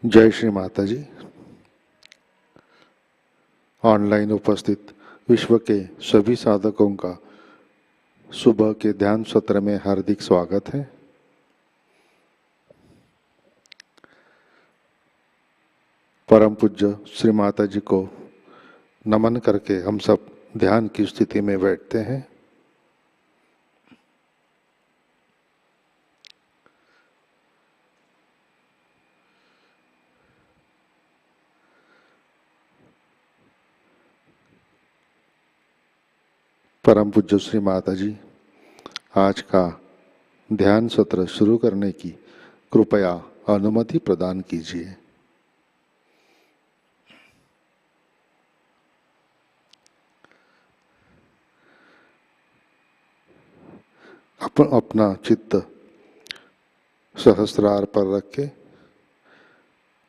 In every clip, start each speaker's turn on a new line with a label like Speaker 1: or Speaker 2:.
Speaker 1: जय श्री माताजी। ऑनलाइन उपस्थित विश्व के सभी साधकों का सुबह के ध्यान सत्र में हार्दिक स्वागत है। परम पूज्य श्री माताजी को नमन करके हम सब ध्यान की स्थिति में बैठते हैं। परम पूज्य श्री माताजी आज का ध्यान सत्र शुरू करने की कृपया अनुमति प्रदान कीजिए। अपना चित्त सहस्त्रार पर रख के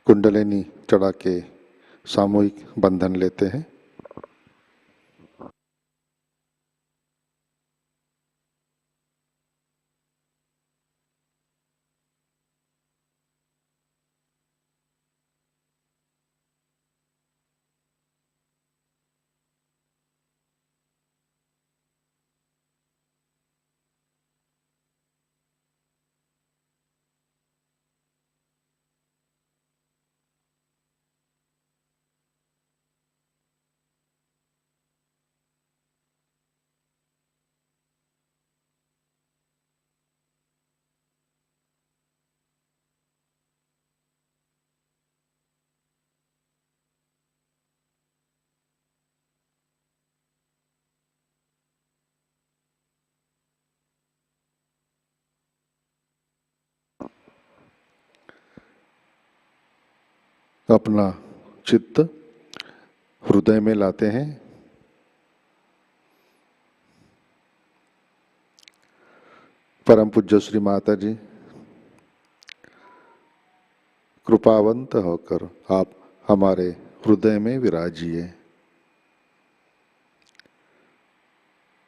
Speaker 1: कुंडलिनी चढ़ा के सामूहिक बंधन लेते हैं। अपना चित्त हृदय में लाते हैं। परम पूज्य श्री माता जी कृपावंत होकर आप हमारे हृदय में विराजिए।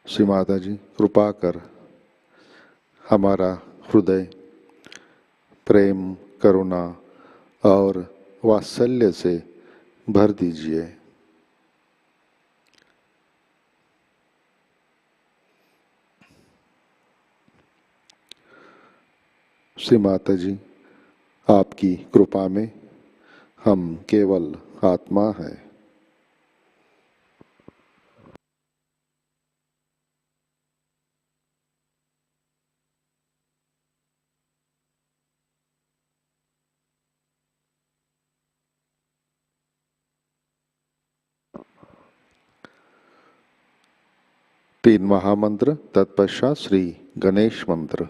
Speaker 1: श्री माता जी कृपा कर हमारा हृदय प्रेम, करुणा और वात्सल्य से भर दीजिए। श्री माता जी आपकी कृपा में हम केवल आत्मा है। तीन महामंत्र तत्पश्चात श्री गणेश मंत्र।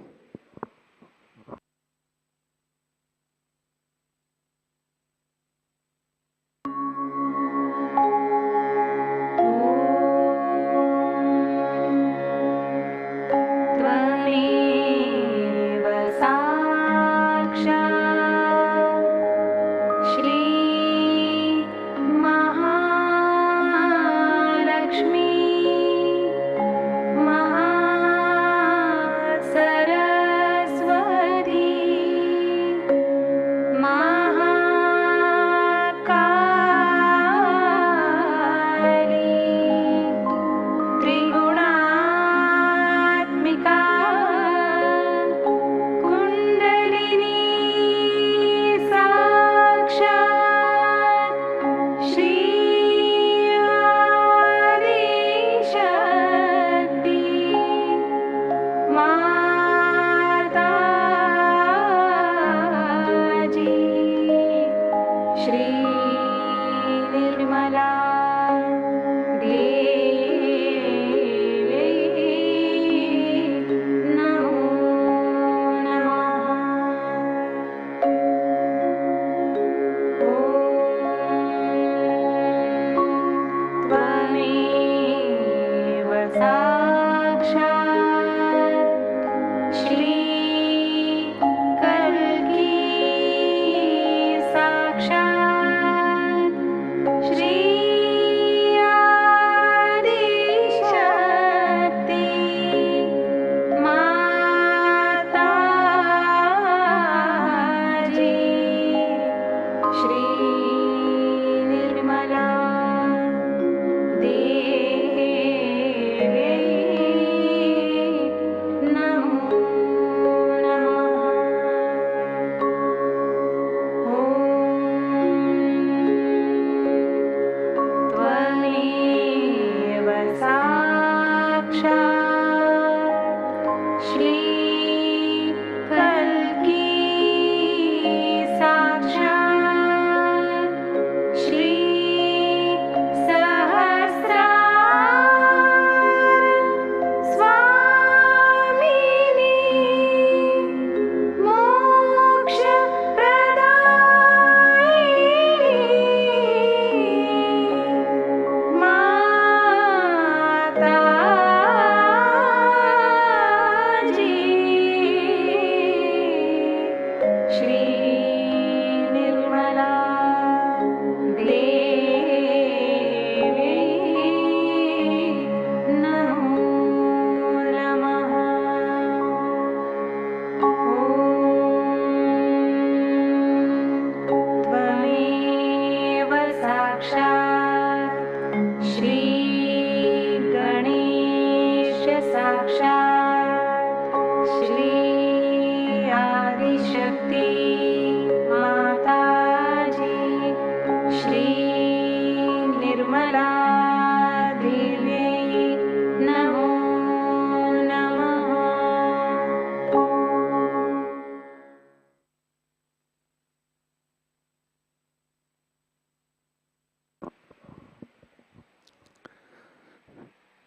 Speaker 2: श्री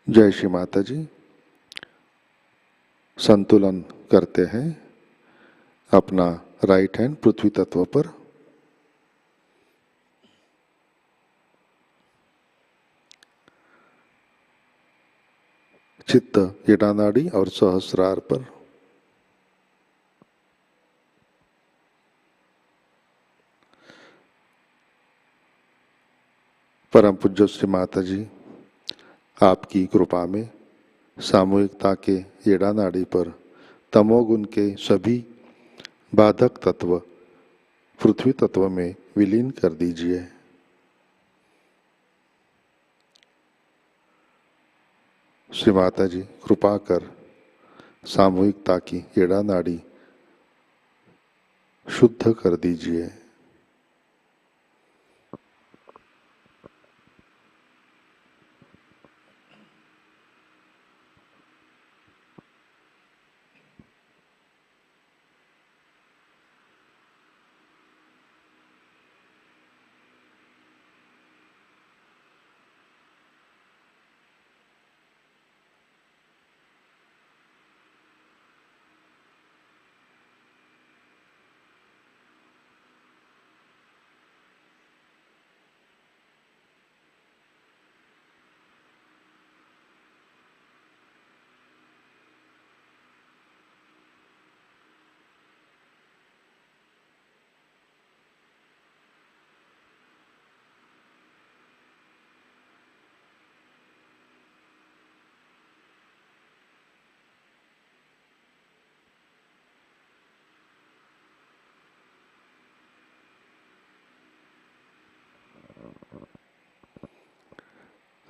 Speaker 1: जय श्री माता जी। संतुलन करते हैं। अपना राइट हैंड पृथ्वी तत्व पर, चित्त जटा नाड़ी और सहस्रार पर। परम पूज्य श्री माता जी, आपकी कृपा में सामूहिकता के एड़ा नाड़ी पर तमोगुण के सभी बाधक तत्व पृथ्वी तत्व में विलीन कर दीजिए। श्री माता जी, कृपा कर सामूहिकता की एड़ा नाड़ी शुद्ध कर दीजिए।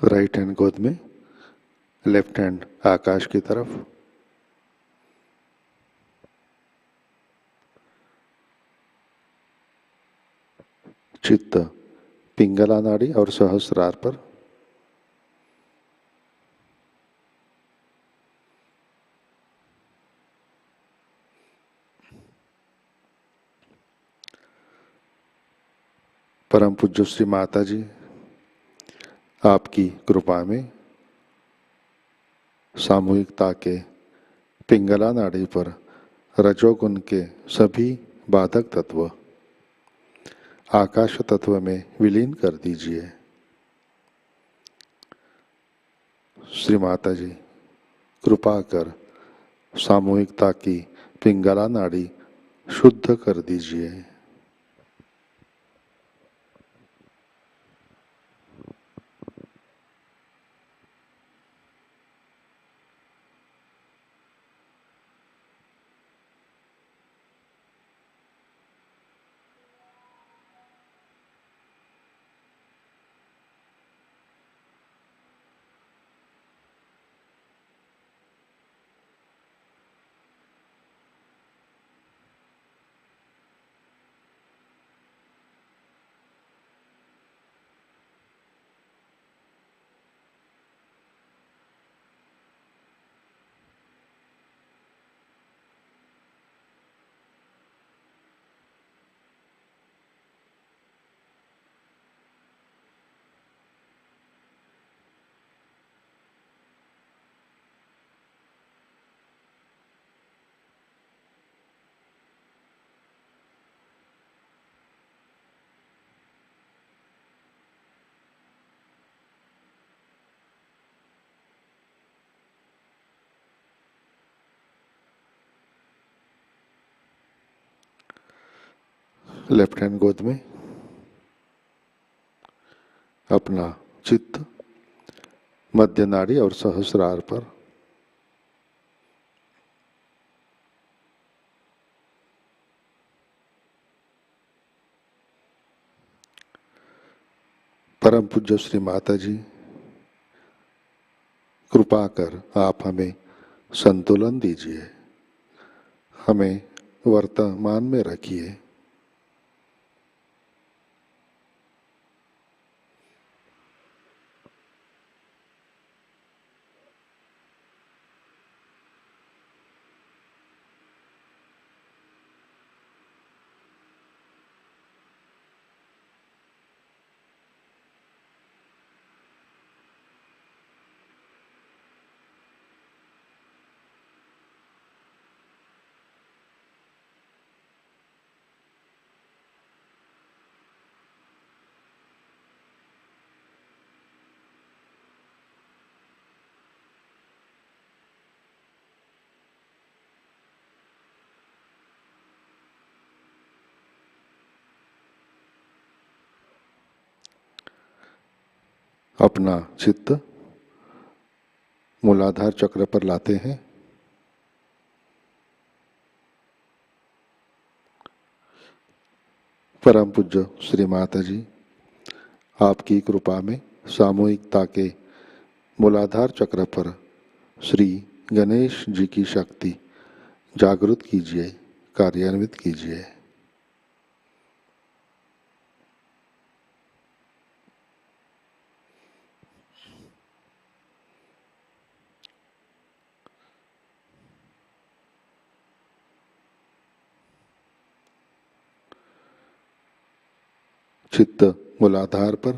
Speaker 1: राइट हैंड गोद में, लेफ्ट हैंड आकाश की तरफ। चित्त पिंगला नाड़ी और सहस्रार पर। परम पूज्य श्री माता जी, आपकी कृपा में सामूहिकता के पिंगला नाड़ी पर रजोगुण के सभी बाधक तत्व आकाश तत्व में विलीन कर दीजिए। श्री माता जी, कृपा कर सामूहिकता की पिंगला नाड़ी शुद्ध कर दीजिए। लेफ्ट हैंड गोद में, अपना चित्त मध्य नाड़ी और सहस्रार पर। परम पूज्य श्री माता जी, कृपा कर आप हमें संतुलन दीजिए, हमें वर्तमान में रखिए। अपना चित्त मूलाधार चक्र पर लाते हैं। परम पूज्य श्री माताजी आपकी कृपा में सामूहिकता के मूलाधार चक्र पर श्री गणेश जी की शक्ति जागृत कीजिए, कार्यान्वित कीजिए। चित्त मूलाधार पर,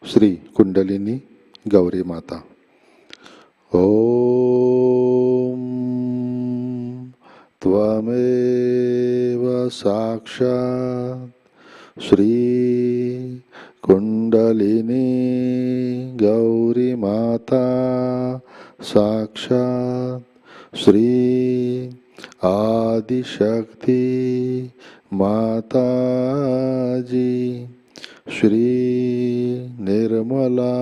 Speaker 1: श्री कुंडलिनी गौरी माता। ओम त्वमेव साक्षात् श्री कुंडलिनी गौरी माता, साक्षात् श्री आदिशक्ति माताजी, श्री निर्मला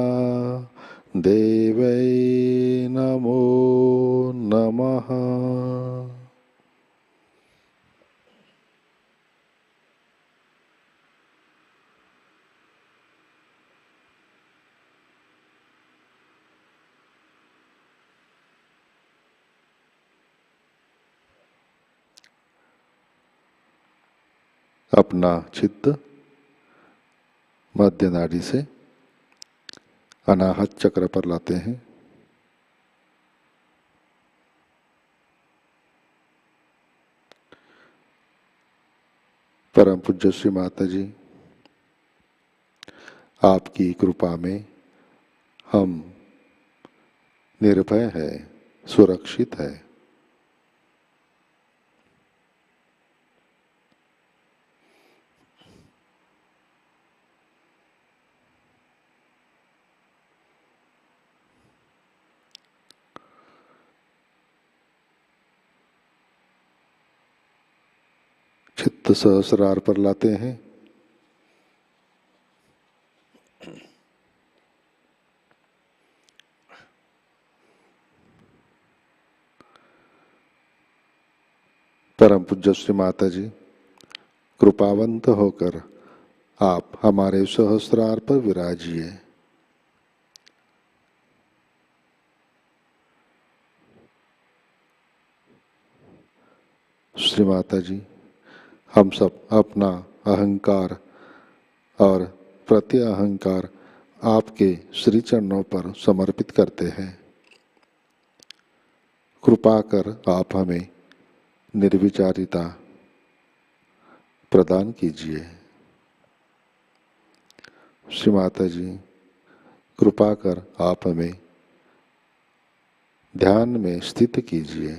Speaker 1: देवै नमो नमः। अपना चित्त मध्य नाड़ी से अनाहत चक्र पर लाते हैं। परम पूज्य श्री माता जी आपकी कृपा में हम निर्भय है, सुरक्षित है। चित्त सहस्रार पर लाते हैं। परम पूज्य श्री माता जी कृपावंत होकर आप हमारे सहस्रार पर विराजिए। श्री माता जी हम सब अपना अहंकार और प्रति अहंकार आपके श्री चरणों पर समर्पित करते हैं। कृपा कर आप हमें निर्विचारिता प्रदान कीजिए। श्री माता जी कृपा कर आप हमें ध्यान में स्थित कीजिए।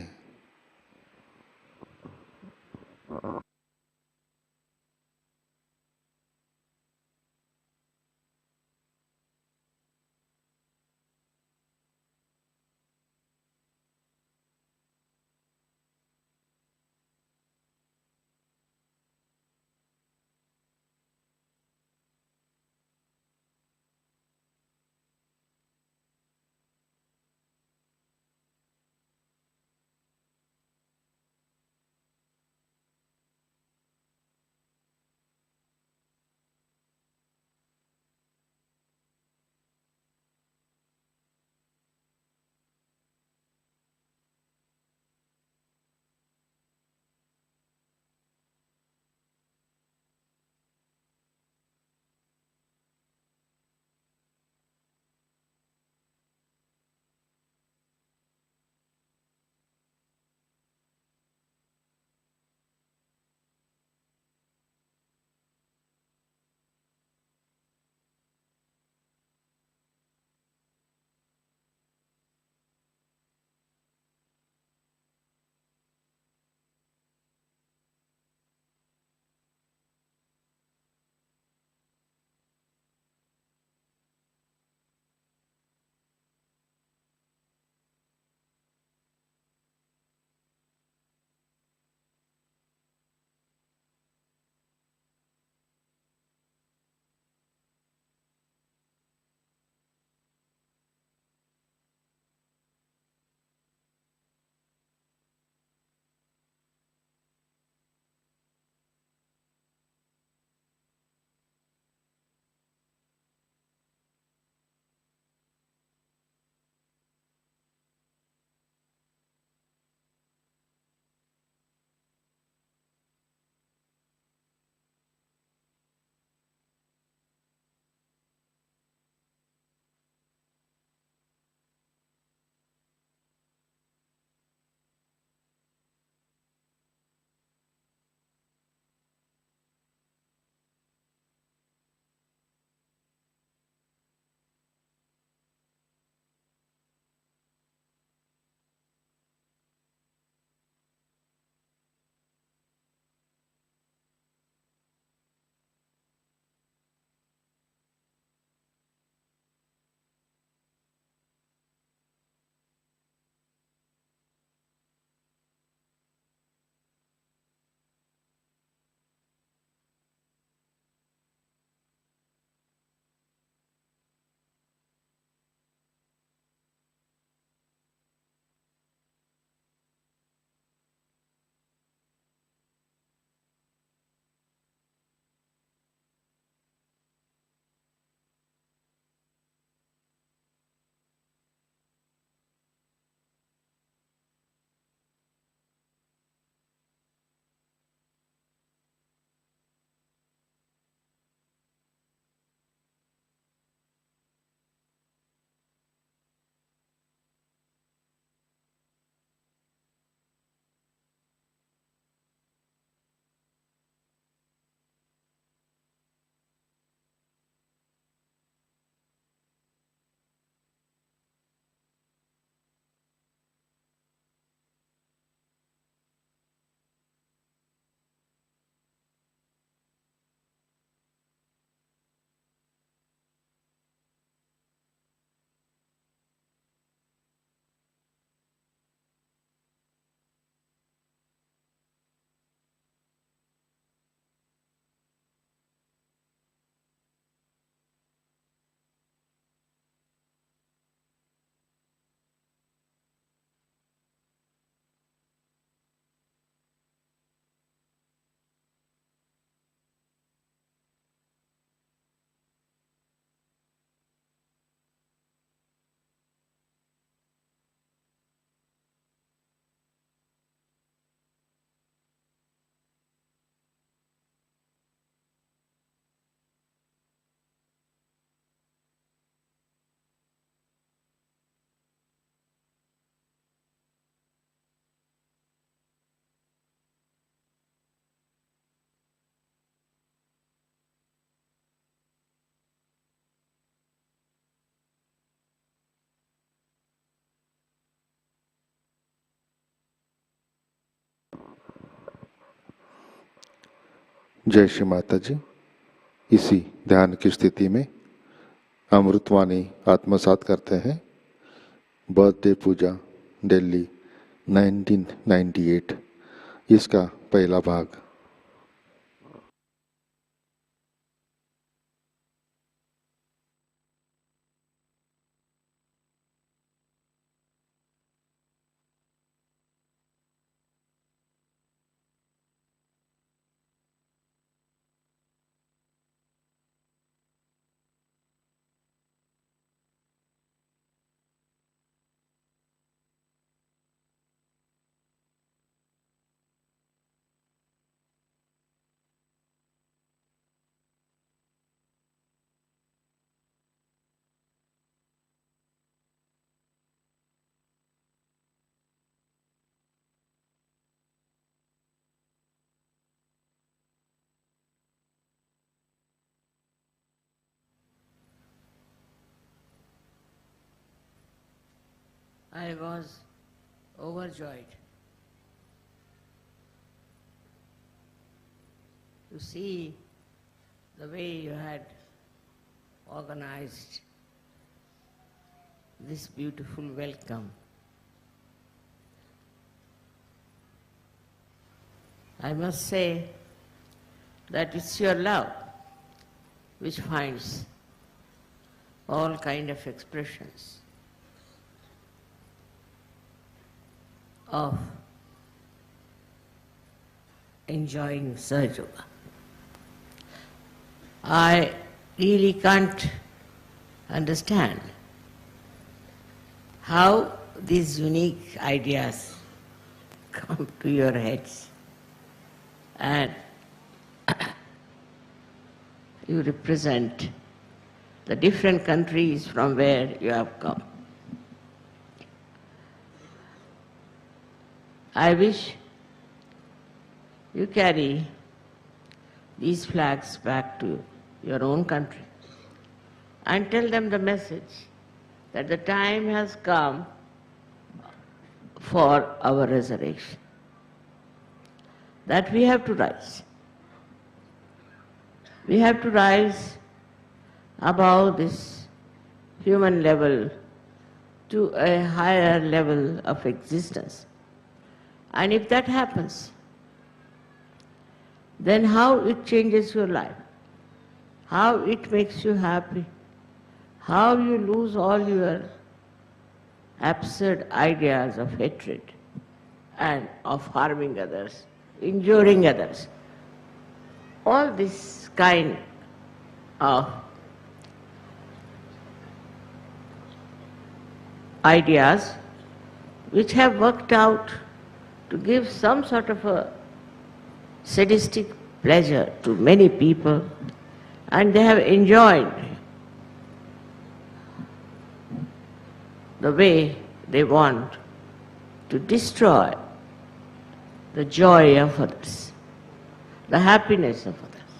Speaker 1: जय श्री माता जी। इसी ध्यान की स्थिति में अमृतवाणी आत्मसात करते हैं। बर्थडे पूजा दिल्ली 1998, इसका पहला भाग।
Speaker 2: I was overjoyed to see the way you had organized this beautiful welcome. I must say that it's your love which finds all kind of expressions of enjoying Sahaja Yoga. I really can't understand how these unique ideas come to your heads and you represent the different countries from where you have come. I wish you carry these flags back to your own country and tell them the message that the time has come for our resurrection, that we have to rise. We have to rise above this human level to a higher level of existence. And if that happens, then how it changes your life, how it makes you happy, how you lose all your absurd ideas of hatred and of harming others, injuring others. All this kind of ideas which have worked out to give some sort of a sadistic pleasure to many people, and they have enjoyed the way they want to destroy the joy of others, the happiness of others.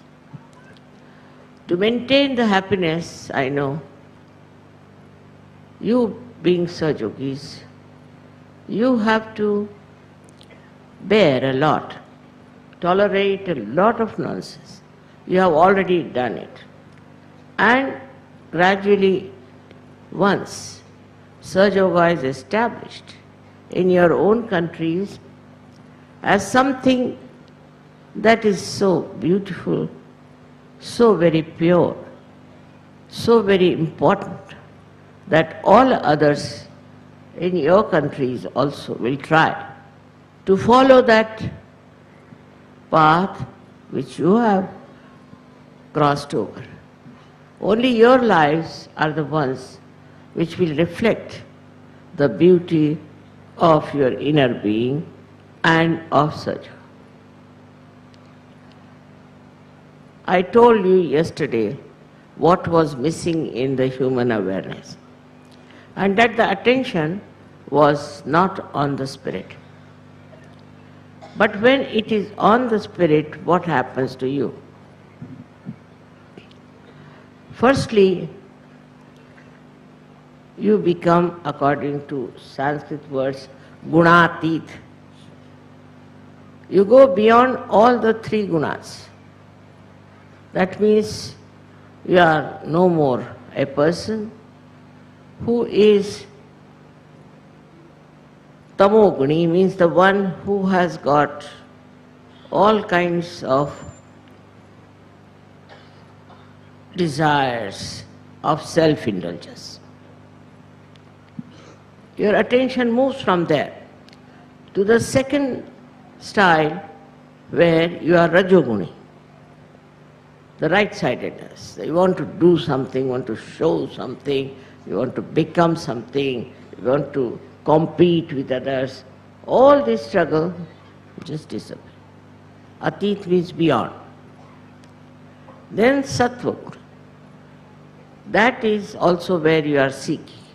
Speaker 2: To maintain the happiness, I know, you being Sahajogis, you have to bear a lot, tolerate a lot of nonsense. You have already done it. And gradually, once Sahaja Yoga is established in your own countries as something that is so beautiful, so very pure, so very important, that all others in your countries also will try to follow that path which you have crossed over. Only your lives are the ones which will reflect the beauty of your inner being and of Sahaja. I told you yesterday what was missing in the human awareness, and that the attention was not on the spirit. But when it is on the spirit, what happens to you? Firstly, you become, according to Sanskrit words, gunatit. You go beyond all the three gunas. That means you are no more a person who is tamoguni, means the one who has got all kinds of desires of self-indulgence. Your attention moves from there to the second style where you are rajoguni, the right-sidedness. You want to do something, you want to show something, you want to become something, you want to compete with others. All this struggle just disappears. Atit means beyond. Then sattva guna. That is also where you are seeking,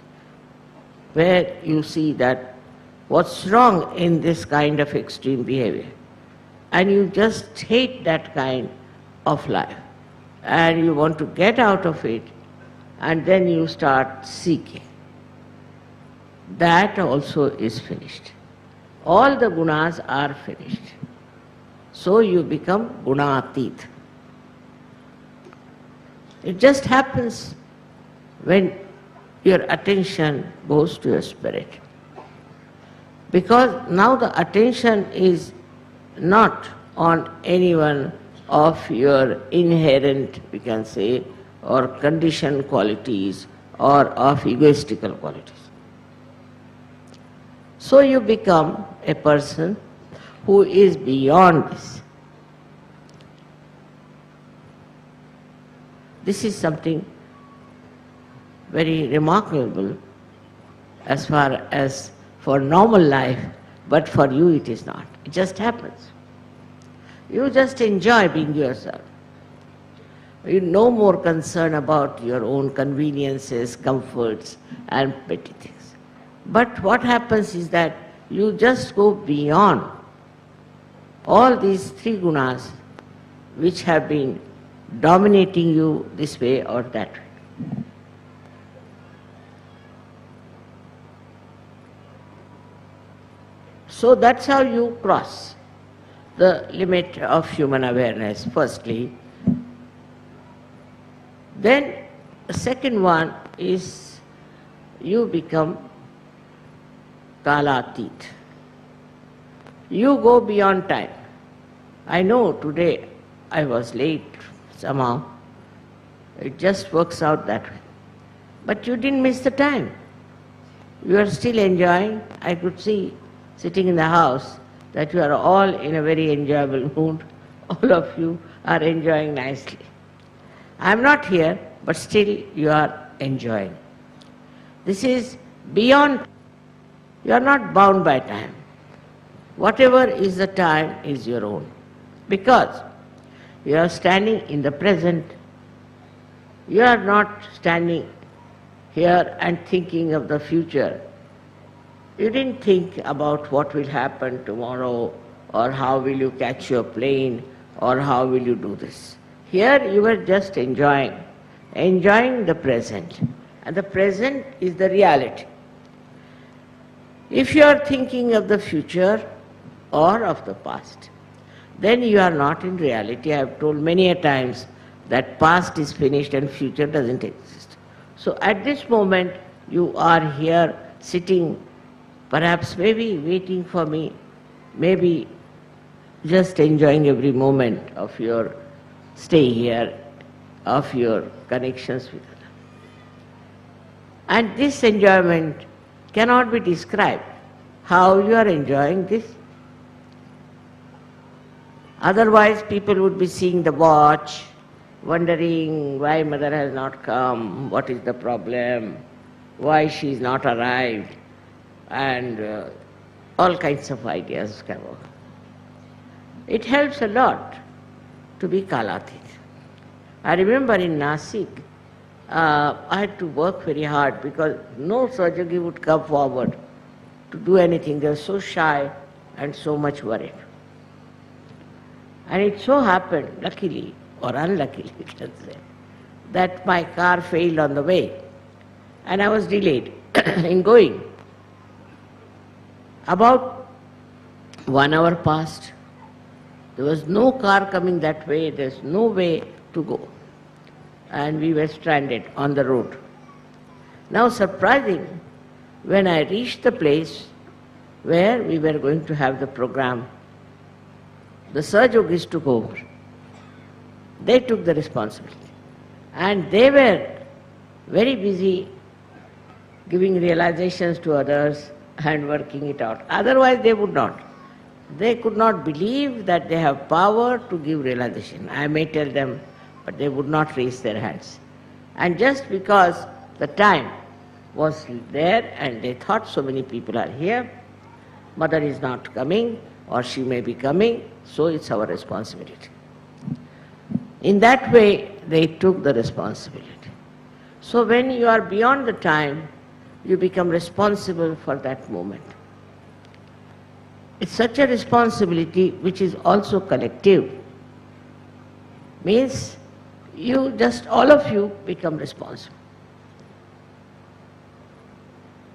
Speaker 2: where you see that what's wrong in this kind of extreme behavior. And you just hate that kind of life. And you want to get out of it, and then you start seeking. That also is finished. All the gunas are finished. So you become gunatit. It just happens when your attention goes to your spirit. Because now the attention is not on anyone of your inherent, we can say, or conditioned qualities or of egoistical qualities. So you become a person who is beyond this. This is something very remarkable as far as for normal life, but for you it is not. It just happens. You just enjoy being yourself. You're no more concerned about your own conveniences, comforts, and petty things. But what happens is that you just go beyond all these three gunas which have been dominating you this way or that way. So that's how you cross the limit of human awareness, firstly. Then the second one is you become kalatit. You go beyond time. I know today I was late somehow. It just works out that way. But you didn't miss the time. You are still enjoying. I could see sitting in the house that you are all in a very enjoyable mood. All of you are enjoying nicely. I am not here, but still you are enjoying. This is beyond. You are not bound by time. Whatever is the time is your own. Because you are standing in the present. You are not standing here and thinking of the future. You didn't think about what will happen tomorrow, or how will you catch your plane, or how will you do this. Here you were just enjoying the present. And the present is the reality. If you are thinking of the future or of the past, then you are not in reality. I have told many a times that past is finished and future doesn't exist. So at this moment you are here sitting, perhaps maybe waiting for me, maybe just enjoying every moment of your stay here, of your connections with others. And this enjoyment cannot be described. How you are enjoying this? Otherwise people would be seeing the watch, wondering why mother has not come, what is the problem, why she is not arrived, and all kinds of ideas come over. It helps a lot to be kalatit. I remember in Nasik, I had to work very hard because no Sahaja would come forward to do anything. They were so shy and so much worried. And it so happened, luckily or unluckily, we can say, that my car failed on the way and I was delayed in going. About 1 hour passed. There was no car coming that way. There's no way to go. And we were stranded on the road. Now surprising, when I reached the place where we were going to have the program, the Sahaja yogis took over. They took the responsibility. And they were very busy giving realizations to others and working it out. Otherwise they would not. They could not believe that they have power to give realization. I may tell them, but they would not raise their hands. And just because the time was there and they thought so many people are here, mother is not coming or she may be coming, so it's our responsibility. In that way, they took the responsibility. So when you are beyond the time, you become responsible for that moment. It's such a responsibility which is also collective. Means you just, all of you become responsible.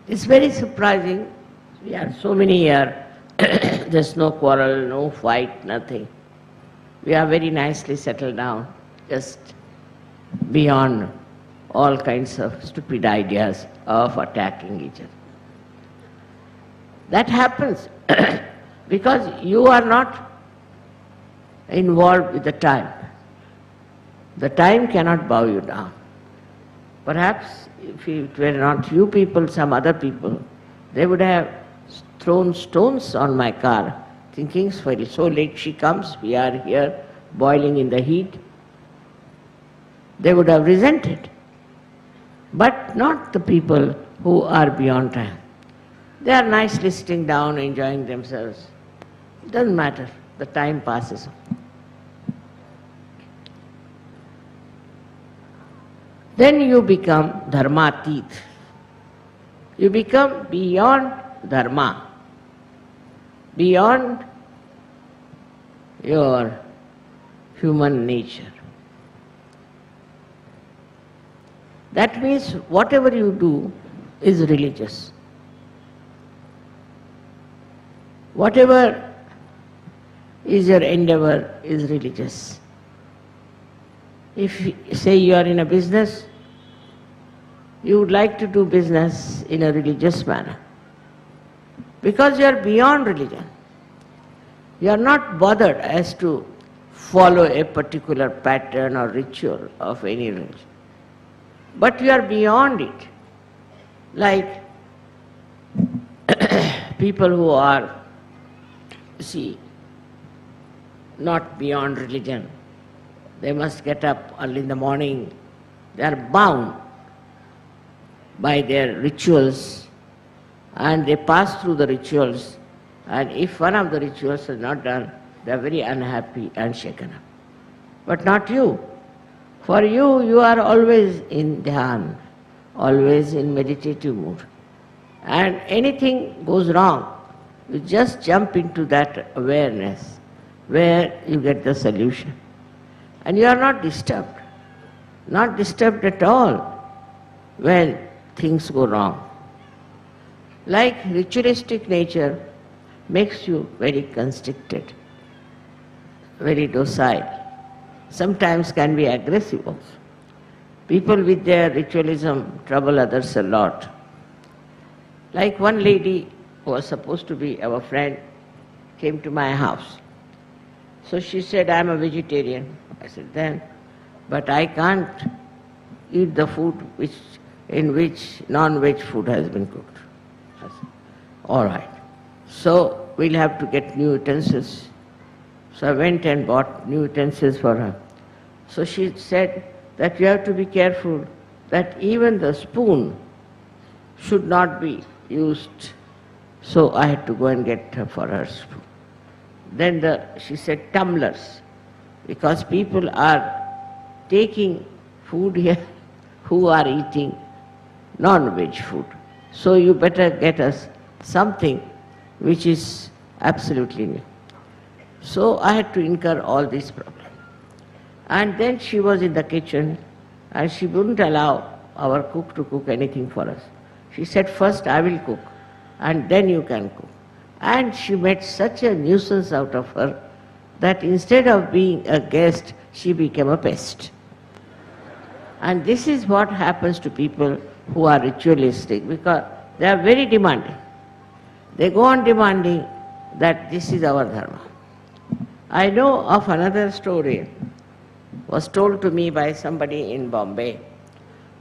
Speaker 2: It's very surprising. We are so many here, there's no quarrel, no fight, nothing. We are very nicely settled down, just beyond all kinds of stupid ideas of attacking each other. That happens because you are not involved with the time. The time cannot bow you down. Perhaps if it were not you people, some other people, they would have thrown stones on my car, thinking, so late she comes, we are here boiling in the heat. They would have resented. But not the people who are beyond time. They are nicely sitting down, enjoying themselves. It doesn't matter, the time passes. Then you become dharmatit. You become beyond dharma, beyond your human nature. That means whatever you do is religious. Whatever is your endeavor is religious. If, say, you are in a business, you would like to do business in a religious manner. Because you are beyond religion. You are not bothered as to follow a particular pattern or ritual of any religion. But you are beyond it. Like people who are, not beyond religion. They must get up early in the morning. They are bound by their rituals and they pass through the rituals, and if one of the rituals is not done, they are very unhappy and shaken up. But not you. For you, you are always in dhyan, always in meditative mood. And anything goes wrong, you just jump into that awareness where you get the solution. And you are not disturbed at all when things go wrong. Like ritualistic nature makes you very constricted, very docile, sometimes can be aggressive also. People with their ritualism trouble others a lot. Like one lady who was supposed to be our friend came to my house. So she said, I am a vegetarian. I said, then, but I can't eat the food in which non-veg food has been cooked. I said, all right. So we'll have to get new utensils. So I went and bought new utensils for her. So she said that you have to be careful that even the spoon should not be used. So I had to go and get her for her spoon. Then she said tumblers, because people are taking food here who are eating non-veg food. So you better get us something which is absolutely new. So I had to incur all these problems. And then she was in the kitchen and she wouldn't allow our cook to cook anything for us. She said, first I will cook and then you can cook. And she made such a nuisance out of her that instead of being a guest, she became a pest. And this is what happens to people who are ritualistic, because they are very demanding. They go on demanding that this is our dharma. I know of another story, was told to me by somebody in Bombay.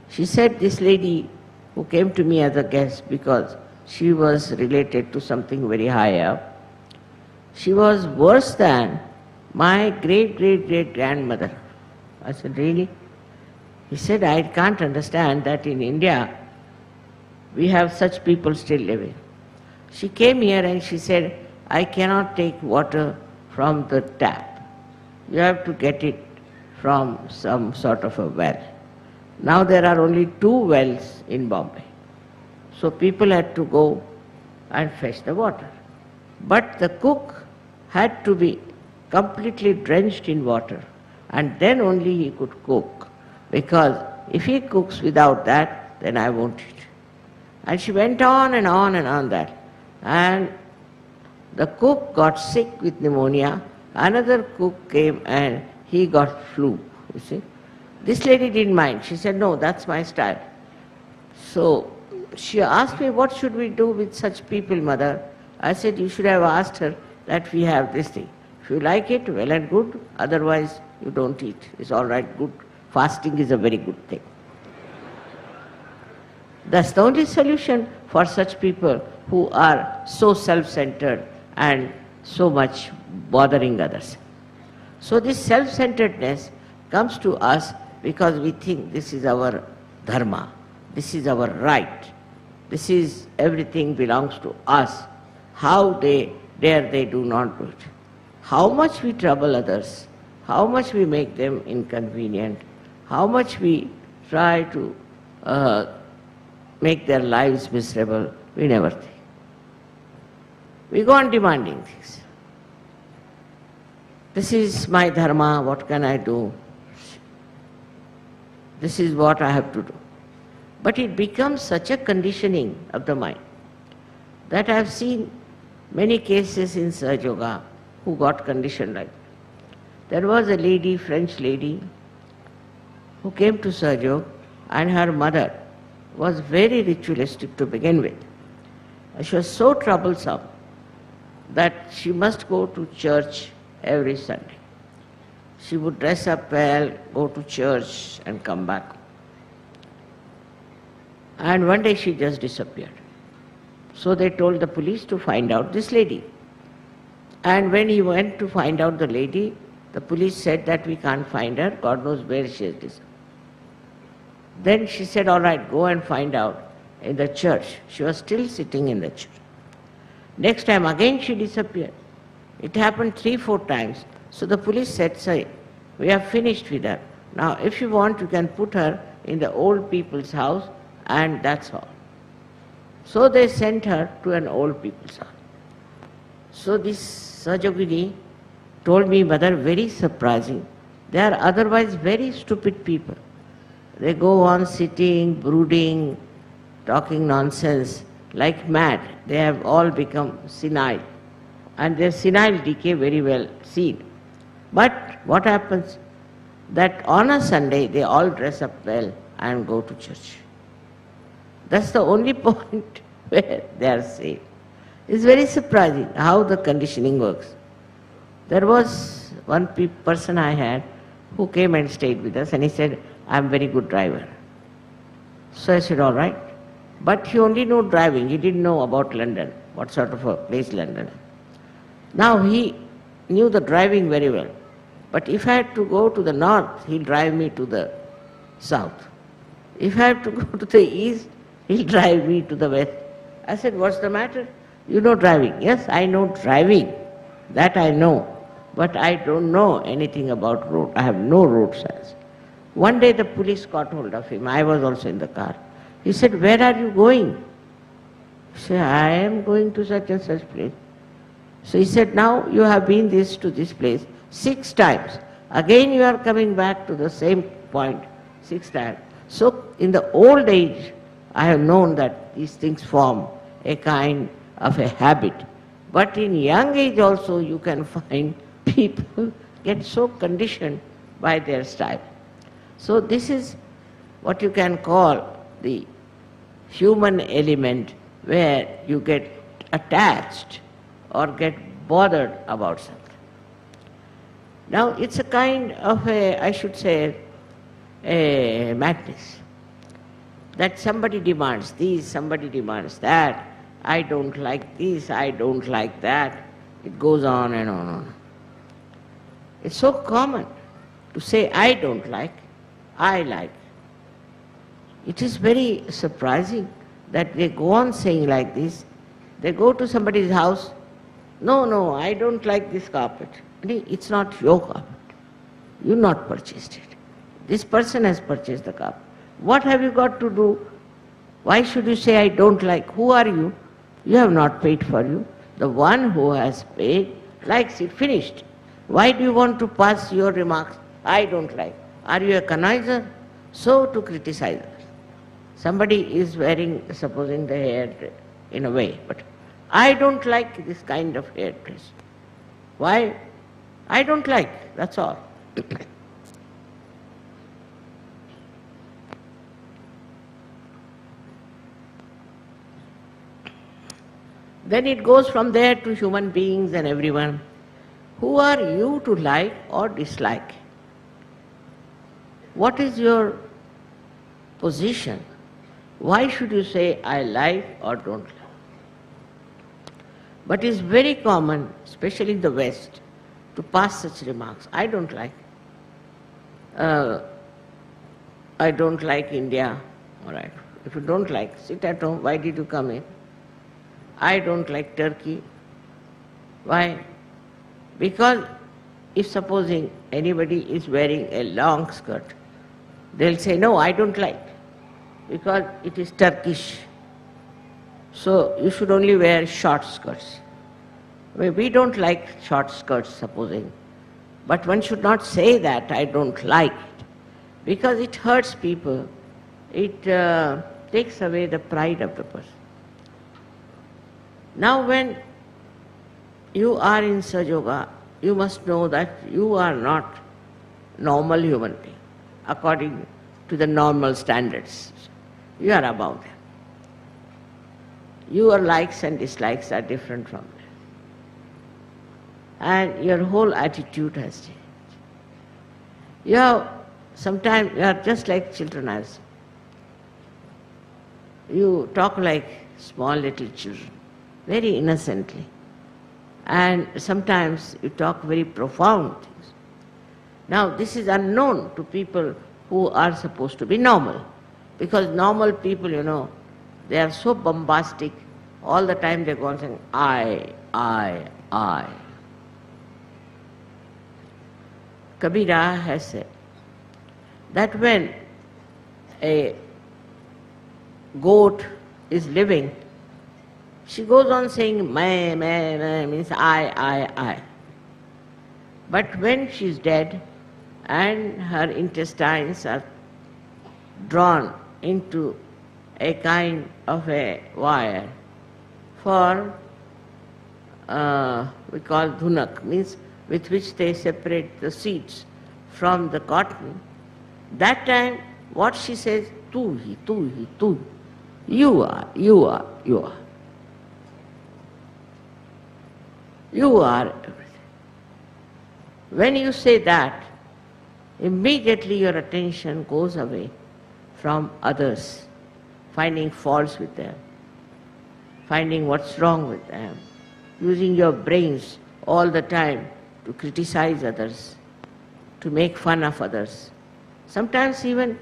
Speaker 2: She said this lady who came to me as a guest because she was related to something very high up, she was worse than my great-great-great-grandmother. I said, really? He said, I can't understand that in India we have such people still living. She came here and she said, I cannot take water from the tap. You have to get it from some sort of a well. Now there are only 2 wells in Bombay. So people had to go and fetch the water. But the cook had to be completely drenched in water, and then only he could cook. Because if he cooks without that, then I won't eat. And she went on and on and on that. And the cook got sick with pneumonia. Another cook came and he got flu, you see. This lady didn't mind. She said, no, that's my style. So she asked me, what should we do with such people, mother? I said, you should have asked her that we have this thing. If you like it, well and good. Otherwise, you don't eat. It's all right, good. Fasting is a very good thing. That's the only solution for such people who are so self-centered and so much bothering others. So this self-centeredness comes to us because we think this is our dharma, this is our right, this is everything belongs to us. How dare they do not do it? How much we trouble others, how much we make them inconvenient, how much we try to make their lives miserable, we never think. We go on demanding things. This is my dharma, what can I do? This is what I have to do. But it becomes such a conditioning of the mind that I have seen many cases in Sahaja Yoga who got conditioned like that. There was a lady, French lady, who came to Sahaja Yoga, and her mother was very ritualistic to begin with. And she was so troublesome that she must go to church every Sunday. She would dress up well, go to church and come back. And one day she just disappeared. So they told the police to find out this lady. And when he went to find out the lady, the police said that we can't find her, God knows where she has disappeared. Then she said, all right, go and find out in the church. She was still sitting in the church. Next time again she disappeared. It happened 3-4 times. So the police said, sir, we have finished with her. Now if you want, you can put her in the old people's house, and that's all. So they sent her to an old people's house. So this Sahajogini told me, mother, very surprising. They are otherwise very stupid people. They go on sitting, brooding, talking nonsense like mad. They have all become senile. And their senile decay very well seen. But what happens? That on a Sunday they all dress up well and go to church. That's the only point where they are safe. It's very surprising how the conditioning works. There was one person I had who came and stayed with us, and he said, I'm a very good driver. So I said, all right. But he only knew driving. He didn't know about London, what sort of a place London is. Now he knew the driving very well. But if I had to go to the north, he'll drive me to the south. If I have to go to the east, he'll drive me to the west. I said, what's the matter? You know driving. Yes, I know driving. That I know. But I don't know anything about road. I have no road sense. One day the police caught hold of him. I was also in the car. He said, where are you going? I said, I am going to such and such place. So he said, now you have been to this place 6 times. Again you are coming back to the same point 6 times. So in the old age, I have known that these things form a kind of a habit. But in young age also you can find people get so conditioned by their style. So this is what you can call the human element, where you get attached or get bothered about something. Now it's a kind of I should say, a madness. That somebody demands this, somebody demands that, I don't like this, I don't like that. It goes on and on and on. It's so common to say I don't like, I like. It is very surprising that they go on saying like this. They go to somebody's house, no, I don't like this carpet. It's not your carpet. You not purchased it. This person has purchased the carpet. What have you got to do? Why should you say I don't like? Who are you? You have not paid for you. The one who has paid likes it, finished. Why do you want to pass your remarks? I don't like. Are you a connoisseur? So to criticize others. Somebody is wearing, supposing the hair in a way, but I don't like this kind of hairdress. Why? I don't like, that's all. Then it goes from there to human beings and everyone. Who are you to like or dislike? What is your position? Why should you say I like or don't like? But it's very common, especially in the West, to pass such remarks. I don't like. I don't like India. All right. If you don't like, sit at home. Why did you come in? I don't like Turkey. Why? Because if supposing anybody is wearing a long skirt, they'll say, no, I don't like, because it is Turkish. So you should only wear short skirts. We don't like short skirts, supposing. But one should not say that I don't like it, because it hurts people. It takes away the pride of the person. Now when you are in Sahaja, you must know that you are not normal human being, according to the normal standards. You are above them. Your likes and dislikes are different from them. And your whole attitude has changed. Sometimes you are just like children as. You talk like small little children, very innocently. And sometimes you talk very profound things. Now this is unknown to people who are supposed to be normal. Because normal people, they are so bombastic, all the time they go on saying, I. Kabira has said that when a goat is living, she goes on saying, meh, means I. But when she's dead and her intestines are drawn into a kind of a wire for, we call dhunak, means with which they separate the seeds from the cotton, that time what she says, tu hi, you are. You are everything. When you say that, immediately your attention goes away from others, finding faults with them, finding what's wrong with them, using your brains all the time to criticize others, to make fun of others, sometimes even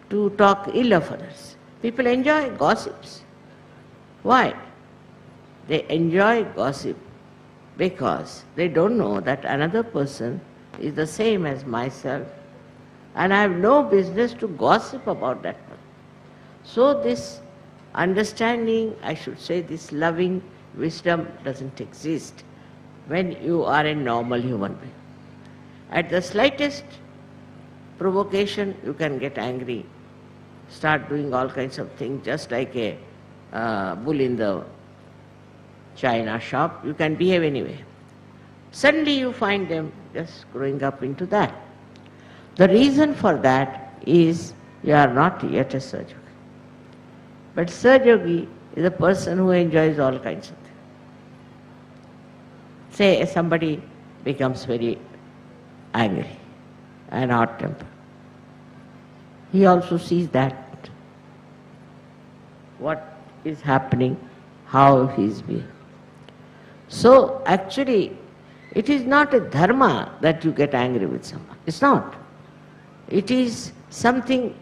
Speaker 2: to talk ill of others. People enjoy gossips. Why? They enjoy gossip because they don't know that another person is the same as myself, and I have no business to gossip about that person. So this understanding, I should say, this loving wisdom doesn't exist when you are a normal human being. At the slightest provocation, you can get angry, start doing all kinds of things, just like a bull in the china shop. You can behave anyway. Suddenly you find them just growing up into that. The reason for that is you are not yet a Sahaja. But Sahaja is a person who enjoys all kinds of things. Say somebody becomes very angry and hot-tempered. He also sees that, what is happening, how he is being. So actually, it is not a dharma that you get angry with someone. It's not. It is something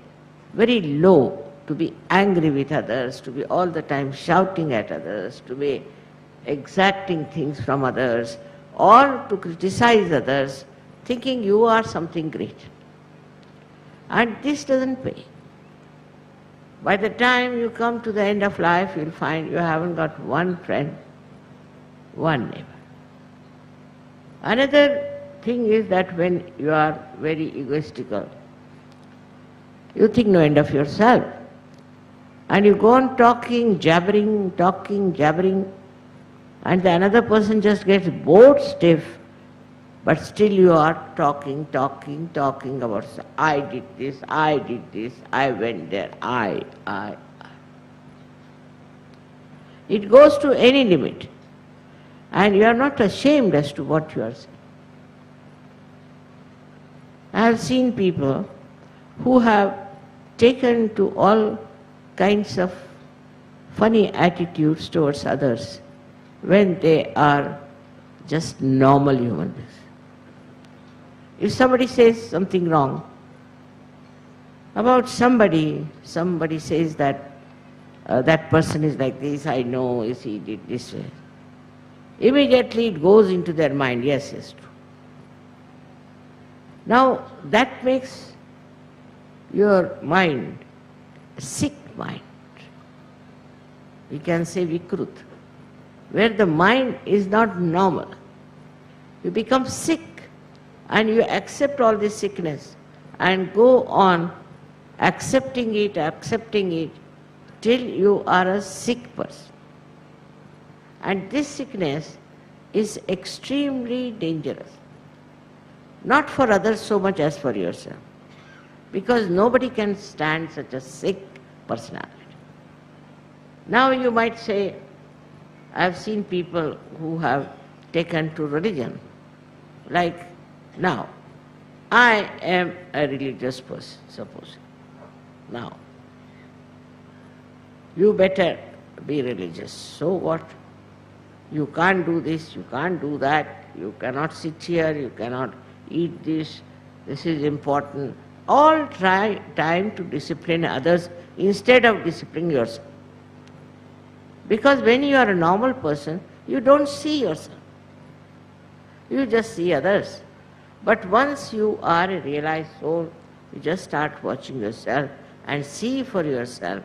Speaker 2: very low to be angry with others, to be all the time shouting at others, to be exacting things from others, or to criticize others, thinking you are something great. And this doesn't pay. By the time you come to the end of life, you'll find you haven't got one friend, one neighbor. Another thing is that when you are very egoistical, you think no end of yourself. And you go on talking, jabbering, and the another person just gets bored stiff, but still you are talking about, I did this, I went there, I. It goes to any limit, and you are not ashamed as to what you are saying. I have seen people who have taken to all kinds of funny attitudes towards others when they are just normal human beings. If somebody says something wrong about somebody says that that person is like this, I know, he did this way. Immediately it goes into their mind, yes, true. Now that makes your mind a sick mind. We can say vikrut, where the mind is not normal. You become sick and you accept all this sickness and go on accepting it till you are a sick person. And this sickness is extremely dangerous. Not for others so much as for yourself. Because nobody can stand such a sick personality. Now you might say, I have seen people who have taken to religion. Like now, I am a religious person, suppose. Now, you better be religious. So what? You can't do this, you can't do that, you cannot sit here, you cannot eat this is important. All time to discipline others instead of disciplining yourself. Because when you are a normal person, you don't see yourself. You just see others. But once you are a realized soul, you just start watching yourself and see for yourself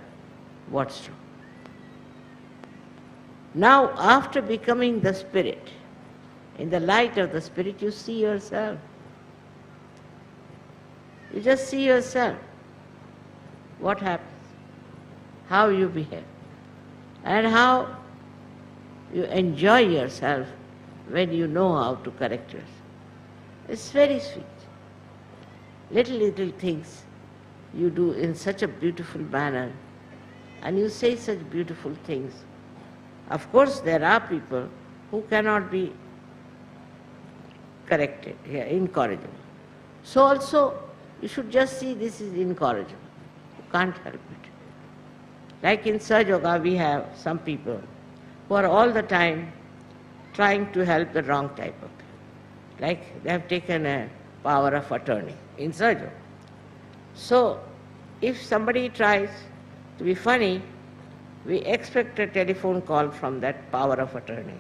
Speaker 2: what's true. Now, after becoming the spirit, in the light of the spirit, you see yourself. You just see yourself. What happens? How you behave. And how you enjoy yourself when you know how to correct yourself. It's very sweet. Little things you do in such a beautiful manner, and you say such beautiful things. Of course, there are people who cannot be corrected, incorrigible. So also, you should just see this is incorrigible. You can't help it. Like in Sahaja Yoga, we have some people who are all the time trying to help the wrong type of people. Like they have taken a power of attorney in Sahaja Yoga. So, if somebody tries to be funny, we expect a telephone call from that power of attorney.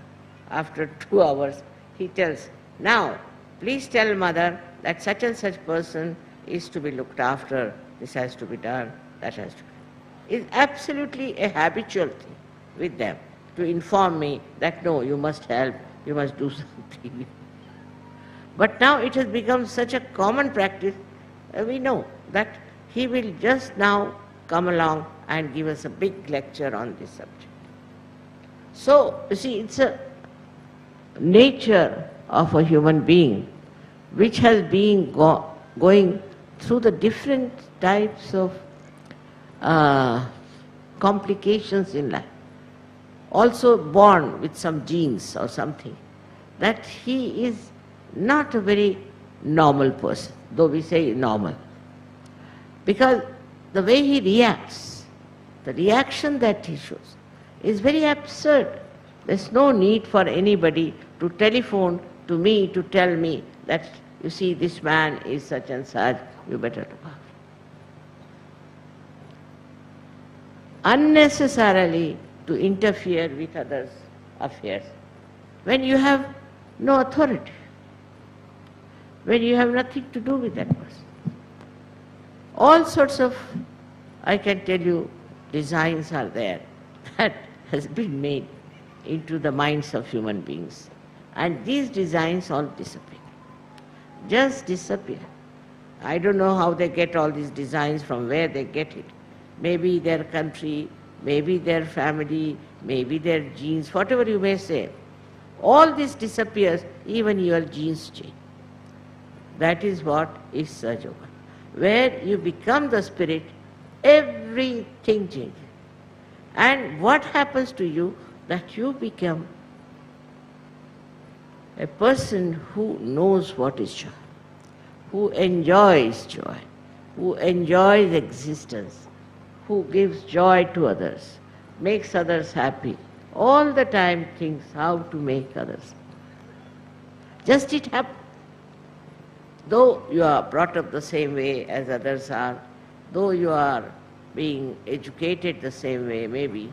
Speaker 2: After 2 hours, he tells, now, please tell mother that such and such person is to be looked after, this has to be done, that has to be done. It's absolutely a habitual thing with them to inform me that no, you must help, you must do something. But now it has become such a common practice, we know that he will just now come along and give us a big lecture on this subject. So, you see, it's a nature of a human being which has been going through the different types of complications in life, also born with some genes or something, that he is not a very normal person, though we say normal. Because the way he reacts, the reaction that he shows, is very absurd. There's no need for anybody to telephone to me to tell me that, you see, this man is such and such, you better look out. Unnecessarily to interfere with others' affairs when you have no authority, when you have nothing to do with that person. All sorts of, I can tell you, designs are there that has been made into the minds of human beings. And these designs all disappear. Just disappear. I don't know how they get all these designs, from where they get it. Maybe their country, maybe their family, maybe their genes, whatever you may say. All this disappears, even your genes change. That is what is Sahaja Yoga. Where you become the spirit, everything changes. And what happens to you? That you become a person who knows what is joy, who enjoys joy, who enjoys existence, who gives joy to others, makes others happy, all the time thinks how to make others. Just it happens. Though you are brought up the same way as others are, though you are being educated the same way maybe,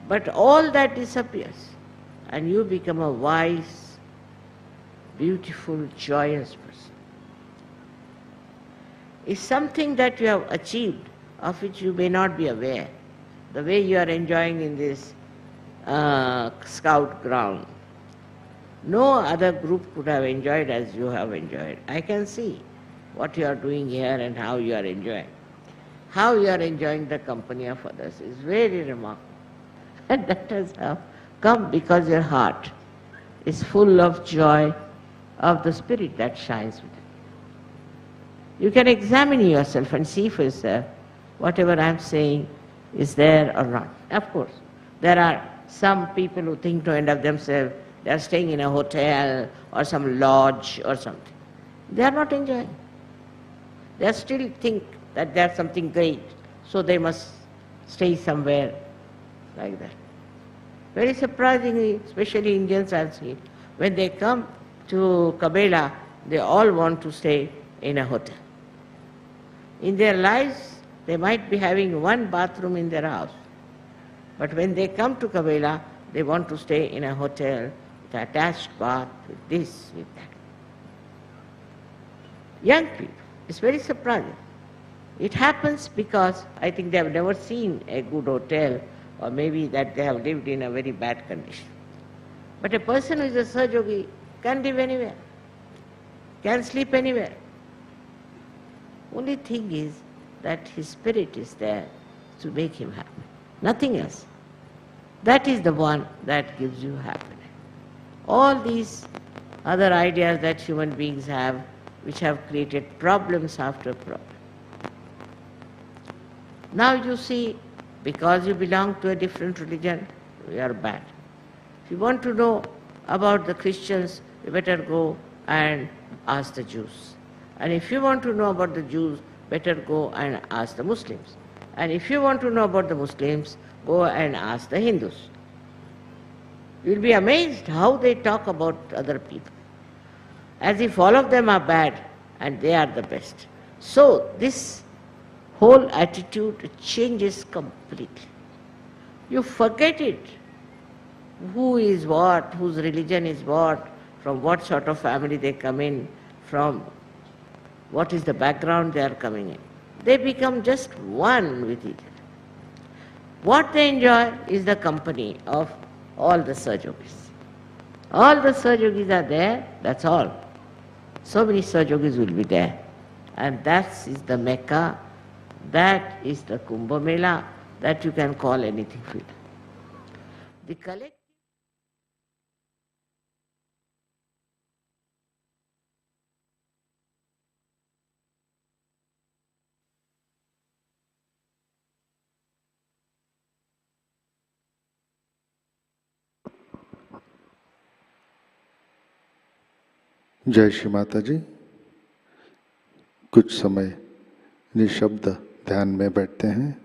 Speaker 2: but all that disappears and you become a wise, beautiful, joyous person. It's something that you have achieved, of which you may not be aware. The way you are enjoying in this scout ground, no other group could have enjoyed as you have enjoyed. I can see what you are doing here and how you are enjoying. How you are enjoying the company of others is very remarkable. And that has come because your heart is full of joy of the spirit that shines within. You can examine yourself and see for yourself whatever I am saying is there or not. Of course, there are some people who think to end of themselves, they are staying in a hotel or some lodge or something. They are not enjoying. They still think that they are something great, so they must stay somewhere like that. Very surprisingly, especially Indians I have seen, when they come to Kabela, they all want to stay in a hotel. In their lives, they might be having one bathroom in their house. But when they come to Kabela, they want to stay in a hotel with attached bath, with this, with that. Young people, it's very surprising. It happens because I think they have never seen a good hotel, or maybe that they have lived in a very bad condition. But a person who is a Sahaja Yogi can live anywhere, can sleep anywhere. Only thing is that his spirit is there to make him happy. Nothing else. That is the one that gives you happiness. All these other ideas that human beings have, which have created problems after problem. Now you see, because you belong to a different religion, you are bad. If you want to know about the Christians, you better go and ask the Jews. And if you want to know about the Jews, better go and ask the Muslims. And if you want to know about the Muslims, go and ask the Hindus. You'll be amazed how they talk about other people, as if all of them are bad and they are the best. So this whole attitude changes completely. You forget it. Who is what, whose religion is what, from what sort of family they come in, from what is the background they are coming in. They become just one with each other. What they enjoy is the company of all the Sahaja Yogis. All the Sahaja Yogis are there, that's all. So many Sahaja Yogis will be there. And that is the Mecca, that is the Kumbh Mela, that you can call anything for it. The collective
Speaker 1: जय श्री माता जी। कुछ समय निशब्द ध्यान में बैठते हैं।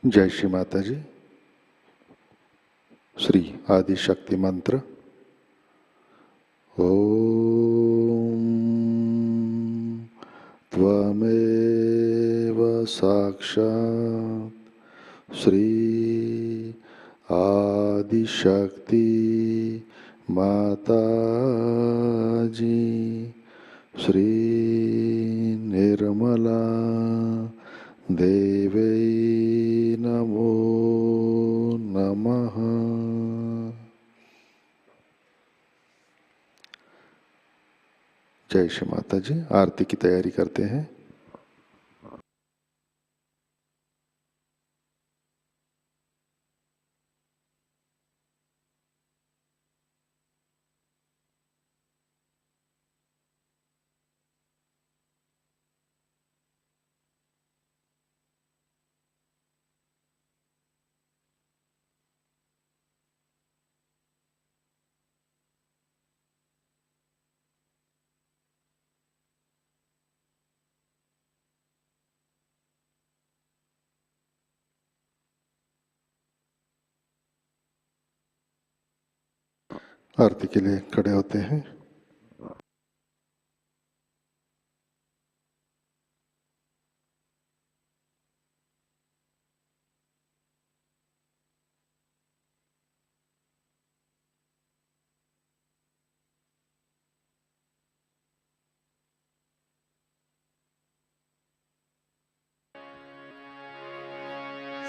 Speaker 1: जय श्री माता जी। श्री आदि शक्ति मंत्र। ओम त्वमेव साक्षात् श्री आदि शक्ति माताजी श्री निर्मला देवै नमो नमः। जय श्री माता जी। आरती की तैयारी करते हैं। आरती के लिए खड़े होते हैं।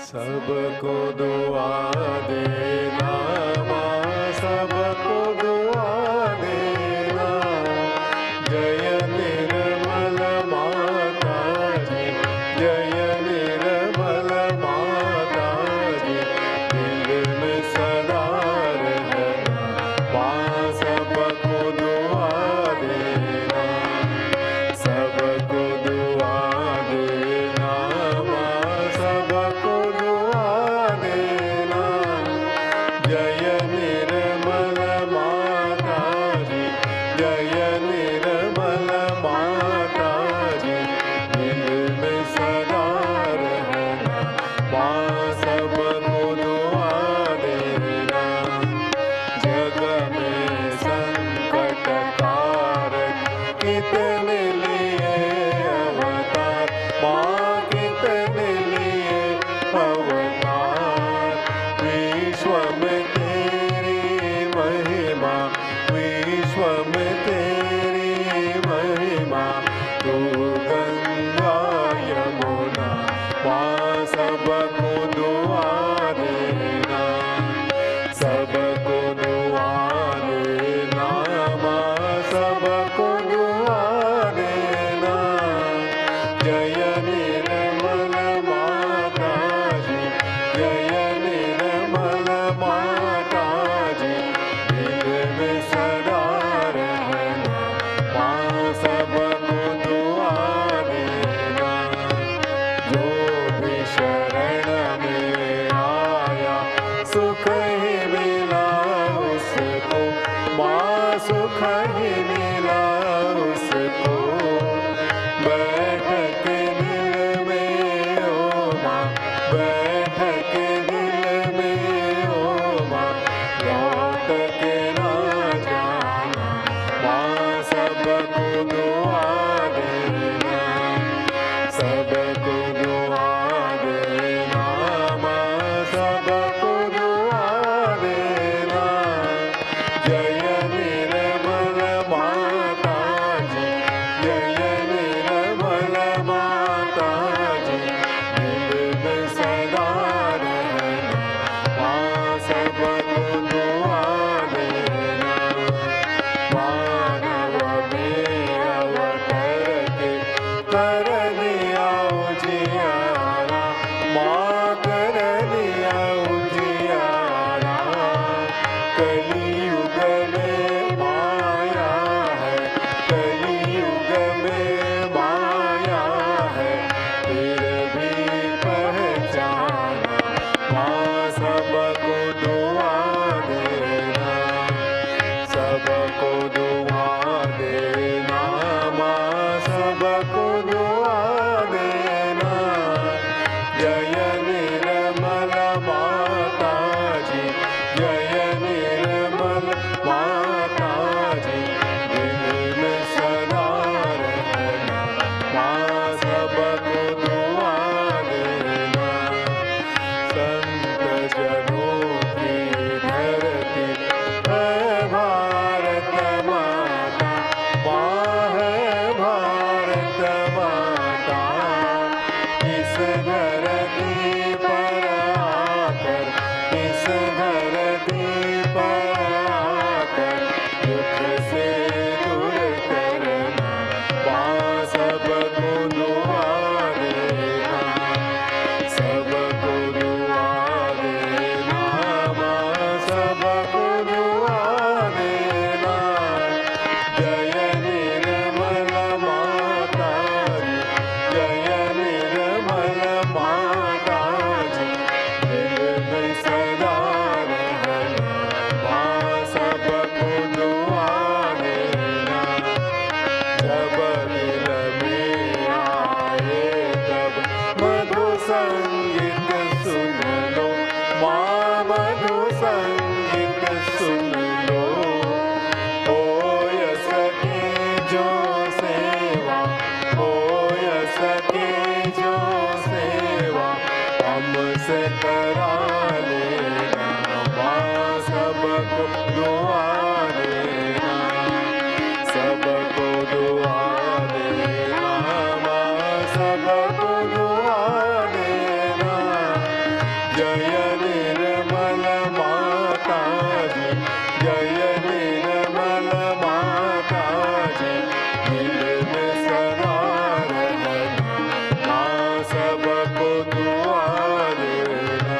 Speaker 3: सबको दुआ देना माँ, सबको दुआ देना। जय निर्मल माता जी, जय निर्मल माता जी। दिल में सदा रहना माँ, सबको दुआ देना। सबको दुआ देना माँ, सबको दुआ देना। जय निर्मल माता जी, जय निर्मल माता जी। दिल में सदा रहना माँ, सबको दुआ देना। जग में संकट कारक कितने लिए अवतार माँ, कितने लिए अवतार। विश्व में तेरी महिमा, विश्व में तेरी महिमा। तू गंगा यमुना माँ, सबको दुआ देना। सबको दुआ देना माँ, सबको दुआ देना। जय निर्मल माता जी, जय निर्मल माता जी। दिल में सदा रहना माँ, सबको दुआ देना। जो भी शरण में आया सुख ही मिला उसको माँ, सुख ही मिला उसको। बैठ के दिल में ओ माँ, बैठ के दिल में ओ माँ। लौट के ना जाना माँ, सबको दुआ देना। सबको दुआ देना माँ, सबको दुआ देना। जय निर्मल माता जय निर्मल माताजी, जय निर्मल माताजी, दिल में सदा रहना, माँ सबको दुआ देना,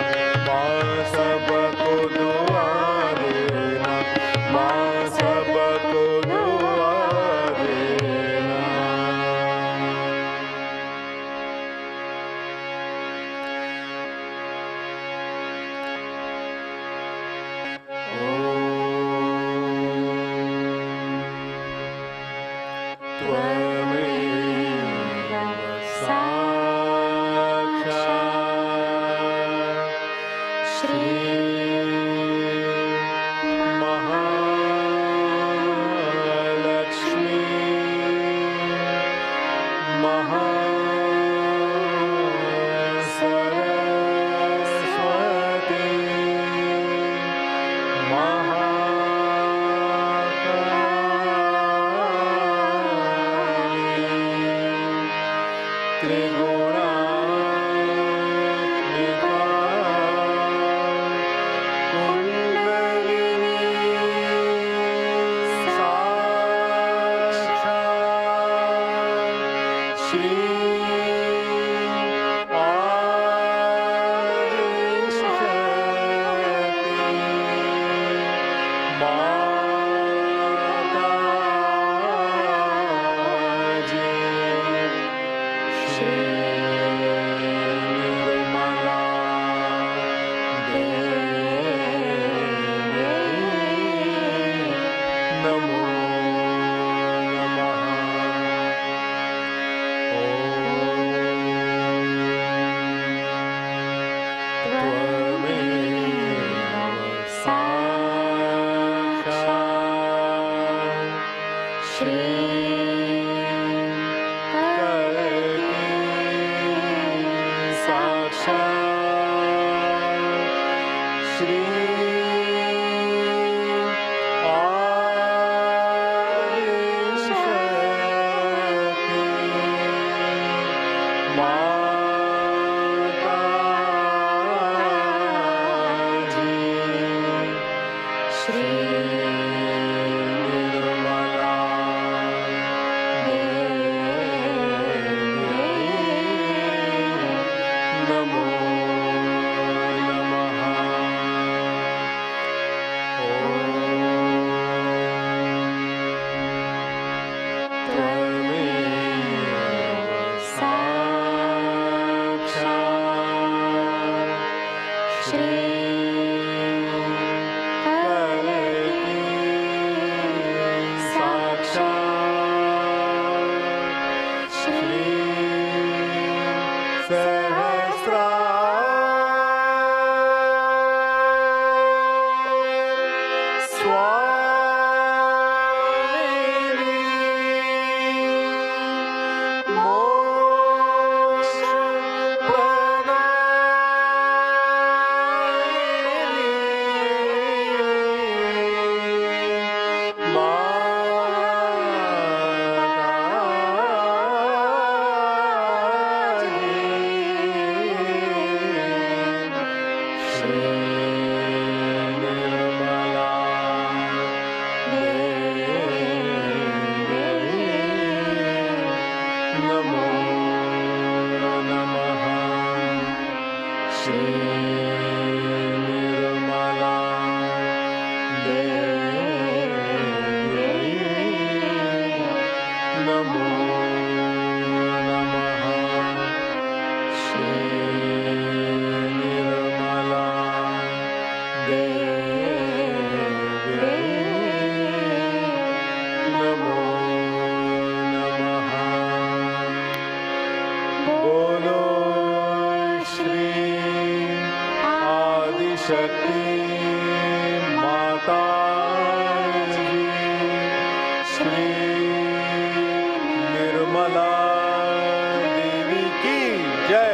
Speaker 3: माँ सबको दुआ देना, माँ सबको दुआ देना। त्वमेव साक्षात् श्री महालक्ष्मी महासरस्वती महाकाली त्रिगुणात्मिका कुंडलिनी साक्षात् श्री माताजी श्री निर्मला देवी नमो नमः। त्वमेव साक्षात् श्री साक्षात् श्री माताजी श्री निर्मला देवी नमो नमः। त्वमेव साक्षात् श्री साक्षात् श्री स्वामिनी मोक्ष प्रदायिनी माताजी श्री निर्मला देवी नमो नमः। श्री निर्मला देवी नमो नमः। श्री निर्मला देवी नमो नमः। बोलो श्री आदिशक्ति माताजी श्री निर्मला देवी की जय।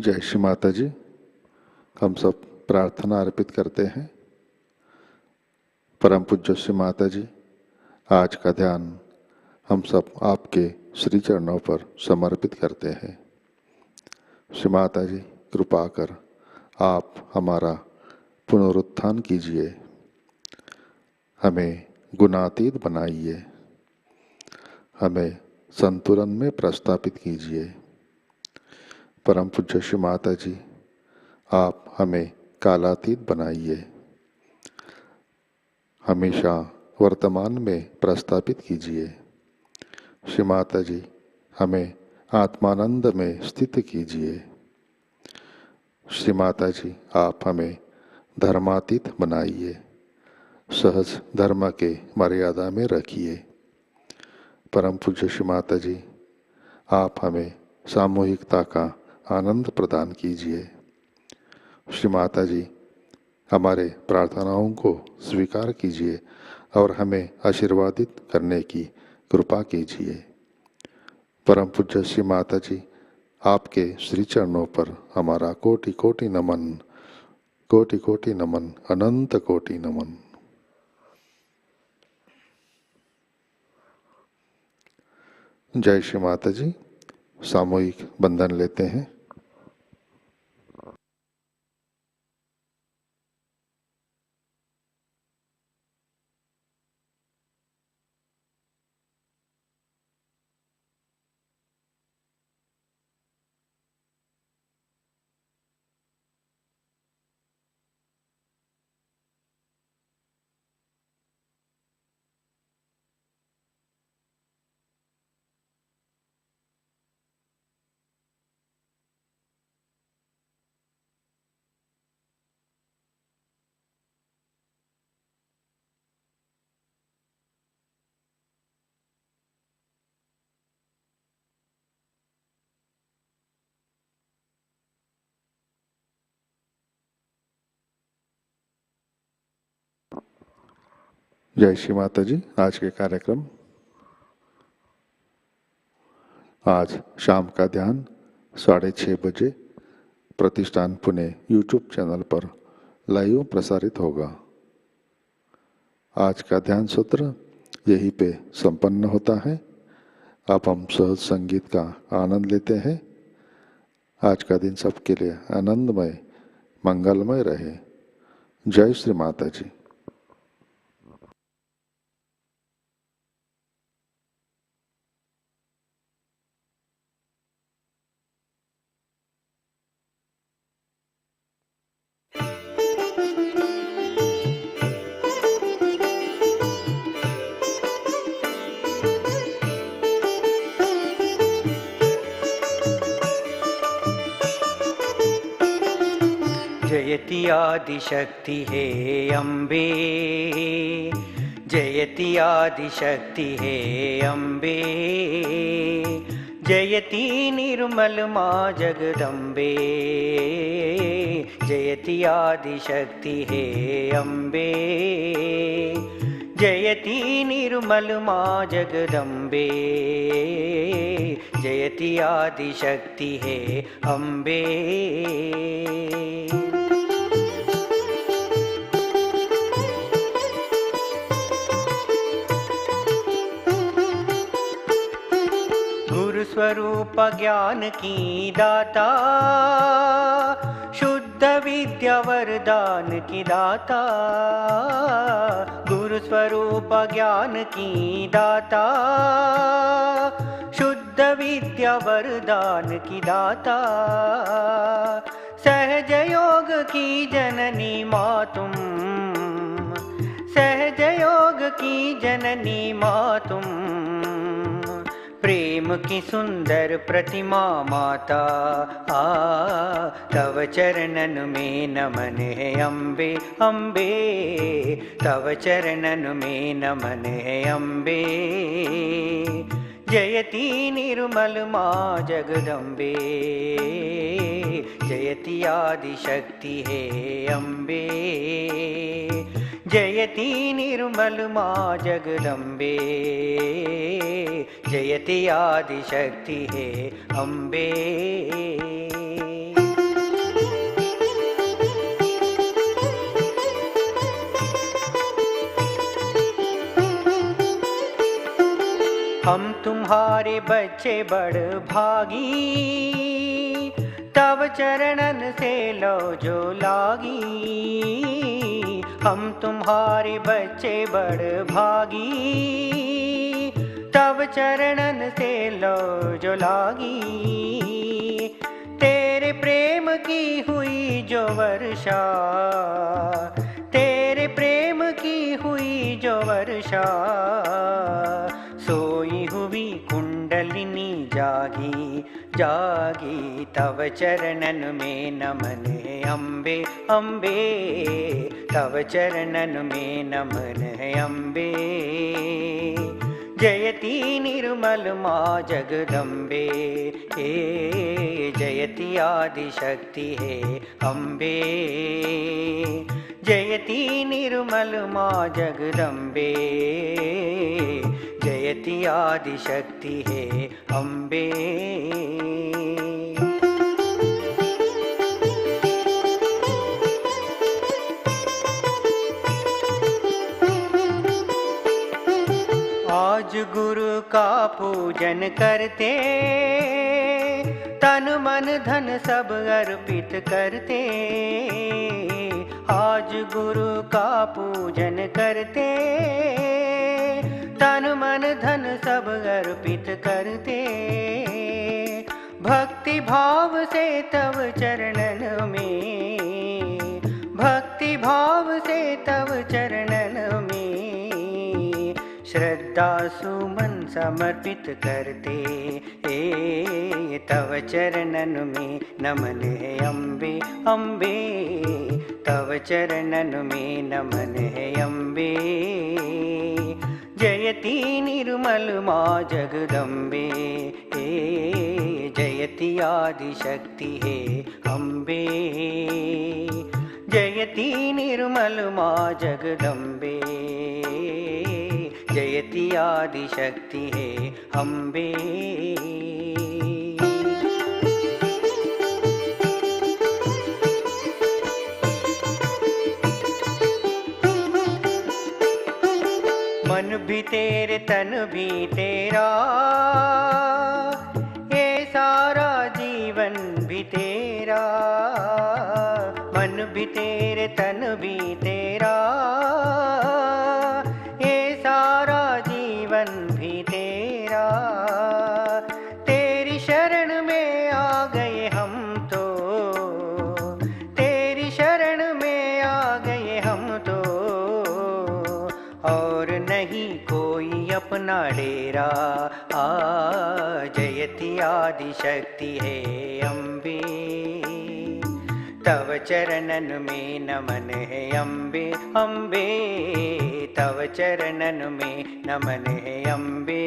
Speaker 1: जय श्री माता जी। हम सब प्रार्थना अर्पित करते हैं। परम पूज्य श्री माता जी, आज का ध्यान हम सब आपके श्री चरणों पर समर्पित करते हैं। श्री माता जी, कृपा कर आप हमारा पुनरुत्थान कीजिए, हमें गुणातीत बनाइए, हमें संतुलन में प्रस्थापित कीजिए। परम पूज्य श्री माता जी, आप हमें कालातीत बनाइए, हमेशा वर्तमान में प्रस्थापित कीजिए। श्री माता जी, हमें आत्मानंद में स्थित कीजिए। श्री माता जी, आप हमें धर्मातीत बनाइए, सहज धर्म के मर्यादा में रखिए। परम पूज्य श्री माता जी, आप हमें सामूहिकता का आनंद प्रदान कीजिए। श्री माता जी, हमारे प्रार्थनाओं को स्वीकार कीजिए और हमें आशीर्वादित करने की कृपा कीजिए। परम पूज्य श्री माता जी, आपके श्री चरणों पर हमारा कोटि कोटि नमन, कोटि कोटि नमन, अनंत कोटि नमन। जय श्री माता जी। सामूहिक बंधन लेते हैं। जय श्री माता जी। आज के कार्यक्रम, आज शाम का ध्यान 6:30 बजे प्रतिष्ठान पुणे यूट्यूब चैनल पर लाइव प्रसारित होगा। आज का ध्यान सत्र यहीं पे संपन्न होता है। अब हम सहज संगीत का आनंद लेते हैं। आज का दिन सबके लिए आनंदमय, मंगलमय रहे। जय श्री माता जी।
Speaker 4: जयति आदिशक्ति हे अम्बे, जयति आदिशक्ति हे अम्बे, जयति निर्मल माँ जगदम्बे, जयति आदिशक्ति हे अम्बे, जयति निर्मल माँ जगदम्बे, जयति आदिशक्ति हे अम्बे। स्वरूप ज्ञान की दाता, शुद्ध विद्या वरदान की दाता, गुरु स्वरूप ज्ञान की दाता, शुद्ध विद्या वरदान की दाता, सहज योग की जननी माँ तुम, सहज योग की जननी माँ तुम, प्रेम की सुंदर प्रतिमा माता, तव चरणन में नमन है अम्बे, अम्बे, तव चरणन में नमन है अम्बे, जयति निर्मल माँ जगदम्बे, जयति आदिशक्ति है अम्बे, जयति निर्मल माँ जगदम्बे, जयति आदिशक्ति है अम्बे। हम तुम्हारे बच्चे बड़ भागी, तब चरणन से लो जो लागी। हम तुम्हारे बच्चे बड़ भागी, तब चरणन से लो जो लागी। तेरे प्रेम की हुई जो वर्षा, तेरे प्रेम की हुई जो वर्षा, सोई हुई कुंडलिनी जागी जागी। तव चरणन में नमन है अम्बे अम्बे, तव चरणन में नमन है अम्बे। जयति निर्मल माँ जगदम्बे, हे जयति आदिशक्ति है अम्बे। जयति निर्मल माँ जगदम्बे, जयति आदिशक्ति है अम्बे। आज गुरु का पूजन करते, तन मन धन सब अर्पित करते। आज गुरु का पूजन करते, तन मन धन सब अर्पित करते। भक्ति भाव से तव चरणन में, भक्ति भाव से तव चरणन में, श्रद्धा सुमन समर्पित करते। ए तव चरणन में नमन है अम्बे अम्बे, तव चरणन में नमन है अम्बे। जयति निर्मल माँ जगदम्बे, ए जयति आदिशक्ति है अम्बे। जयति निर्मल माँ जगदम्बे, जयति आदिशक्ति है अम्बे। मन भी तेरे तन भी तेरा, ये सारा जीवन भी तेरा। मन भी तेरे तन भी तेरा, ये सारा जीवन भी तेरा। तेरी शरण में आ गए हम तो, तेरी शरण में आ गए हम तो, और नहीं कोई अपना डेरा। आ जयति आदिशक्ति है अम्बे, तव चरणन में नमन है अम्बे अम्बे। तव चरणन में नमन है अम्बे।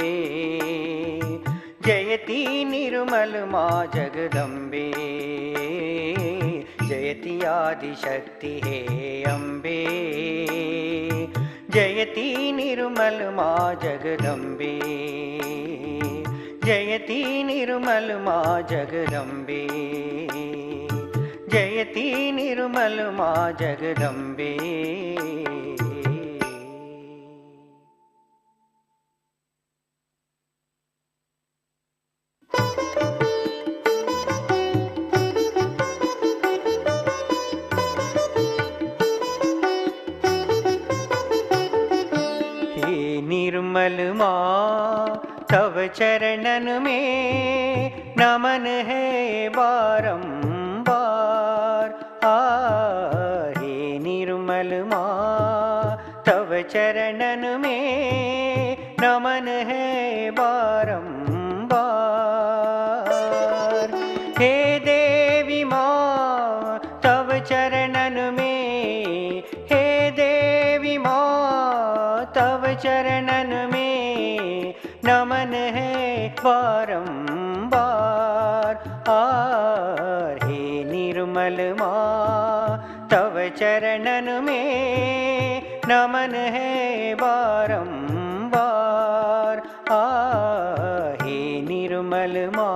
Speaker 4: जयति निर्मल माँ जगदम्बे, जयति आदिशक्ति है अम्बे। जयति निर्मल माँ जगदम्बे, जयति निर्मल माँ जगदम्बे। जयति निर्मल माँ जगदम्बे। निर्मल माँ तव चरणन में नमन है बारंबार। हे निर्मल माँ तव चरणन में नमन है बारंबार। हे देवी माँ तव चरणन में, हे देवी माँ तव चरणन में नमन है बारंबार। हे निर्मल माँ तव चरणन में नमन है बारंबार। हे निर्मल माँ।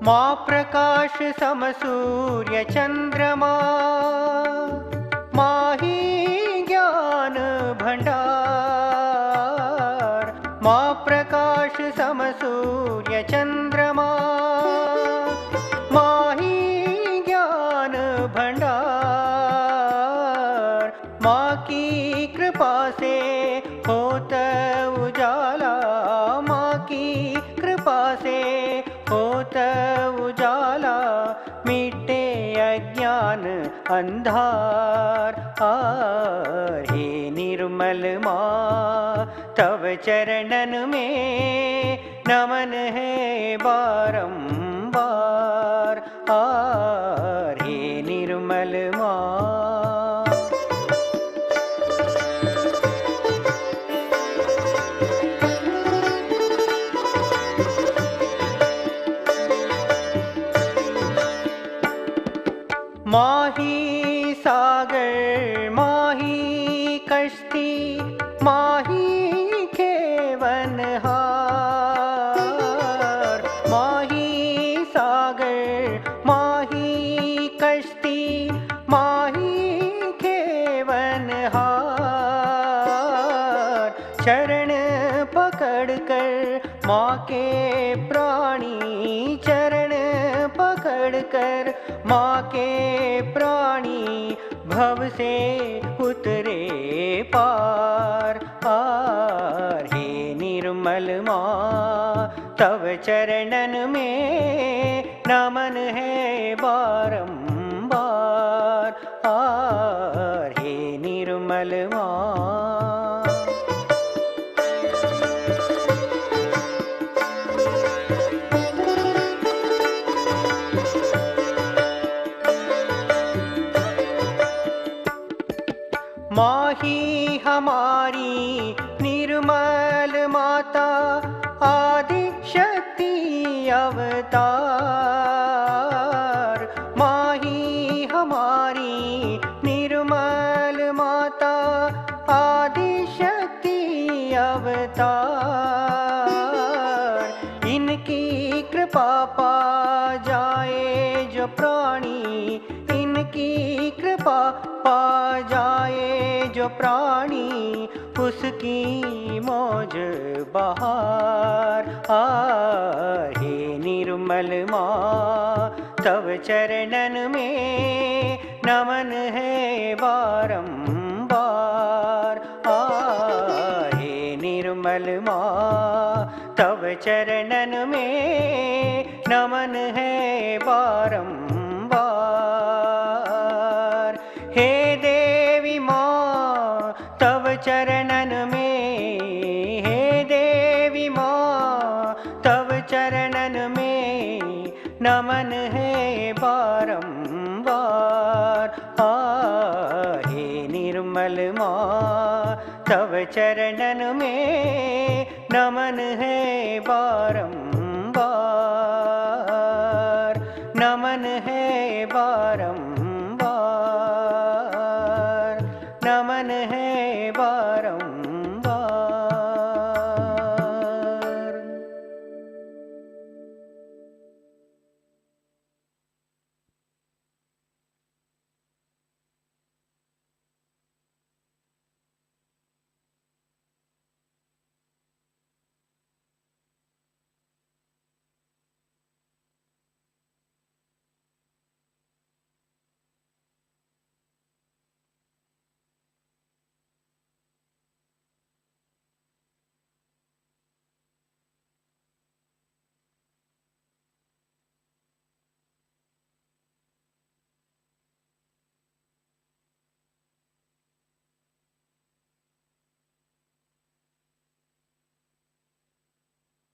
Speaker 4: माँ प्रकाश सम सूर्य चंद्रमा, माही ज्ञान भंडार। माँ प्रकाश सम सूर्य चंद्रमा, माही ज्ञान भंडार। माँ की कृपा से होता उजाला, माँ की कृपा से होता उजाला। मिटे अज्ञान अंधार। हे निर्मल माँ, तव चरणन में नमन है बारंबार। हे निर्मल माँ। माही सागर माही कश्ती, माही खेवनहार। माही सागर माही कश्ती, माही खेवनहार। चरण पकड़ कर माँ के प्राणी, चरण पकड़ कर माँ के प्राणी। भव से उतरे पार। हे निर्मल माँ, तव चरणन में नमन है बारंबार। हे निर्मल माँ। माही हमारी निर्मल माता, आदि शक्ति अवतार। माही हमारी निर्मल माता, आदि शक्ति अवतार। इनकी कृपा पा जाए जो प्राणी, इनकी कृपा पा जाए जो प्राणी। उसकी मौज बहार। हे निर्मल माँ, तव चरणन में नमन है बारंबार। हे निर्मल माँ, तव चरणन में नमन है बारंबार। हे देवी माँ, तव चरणन में, हे देवी माँ, तव चरणन में नमन है बारंबार। हे निर्मल माँ, तव चरणन में नमन है बारंबार।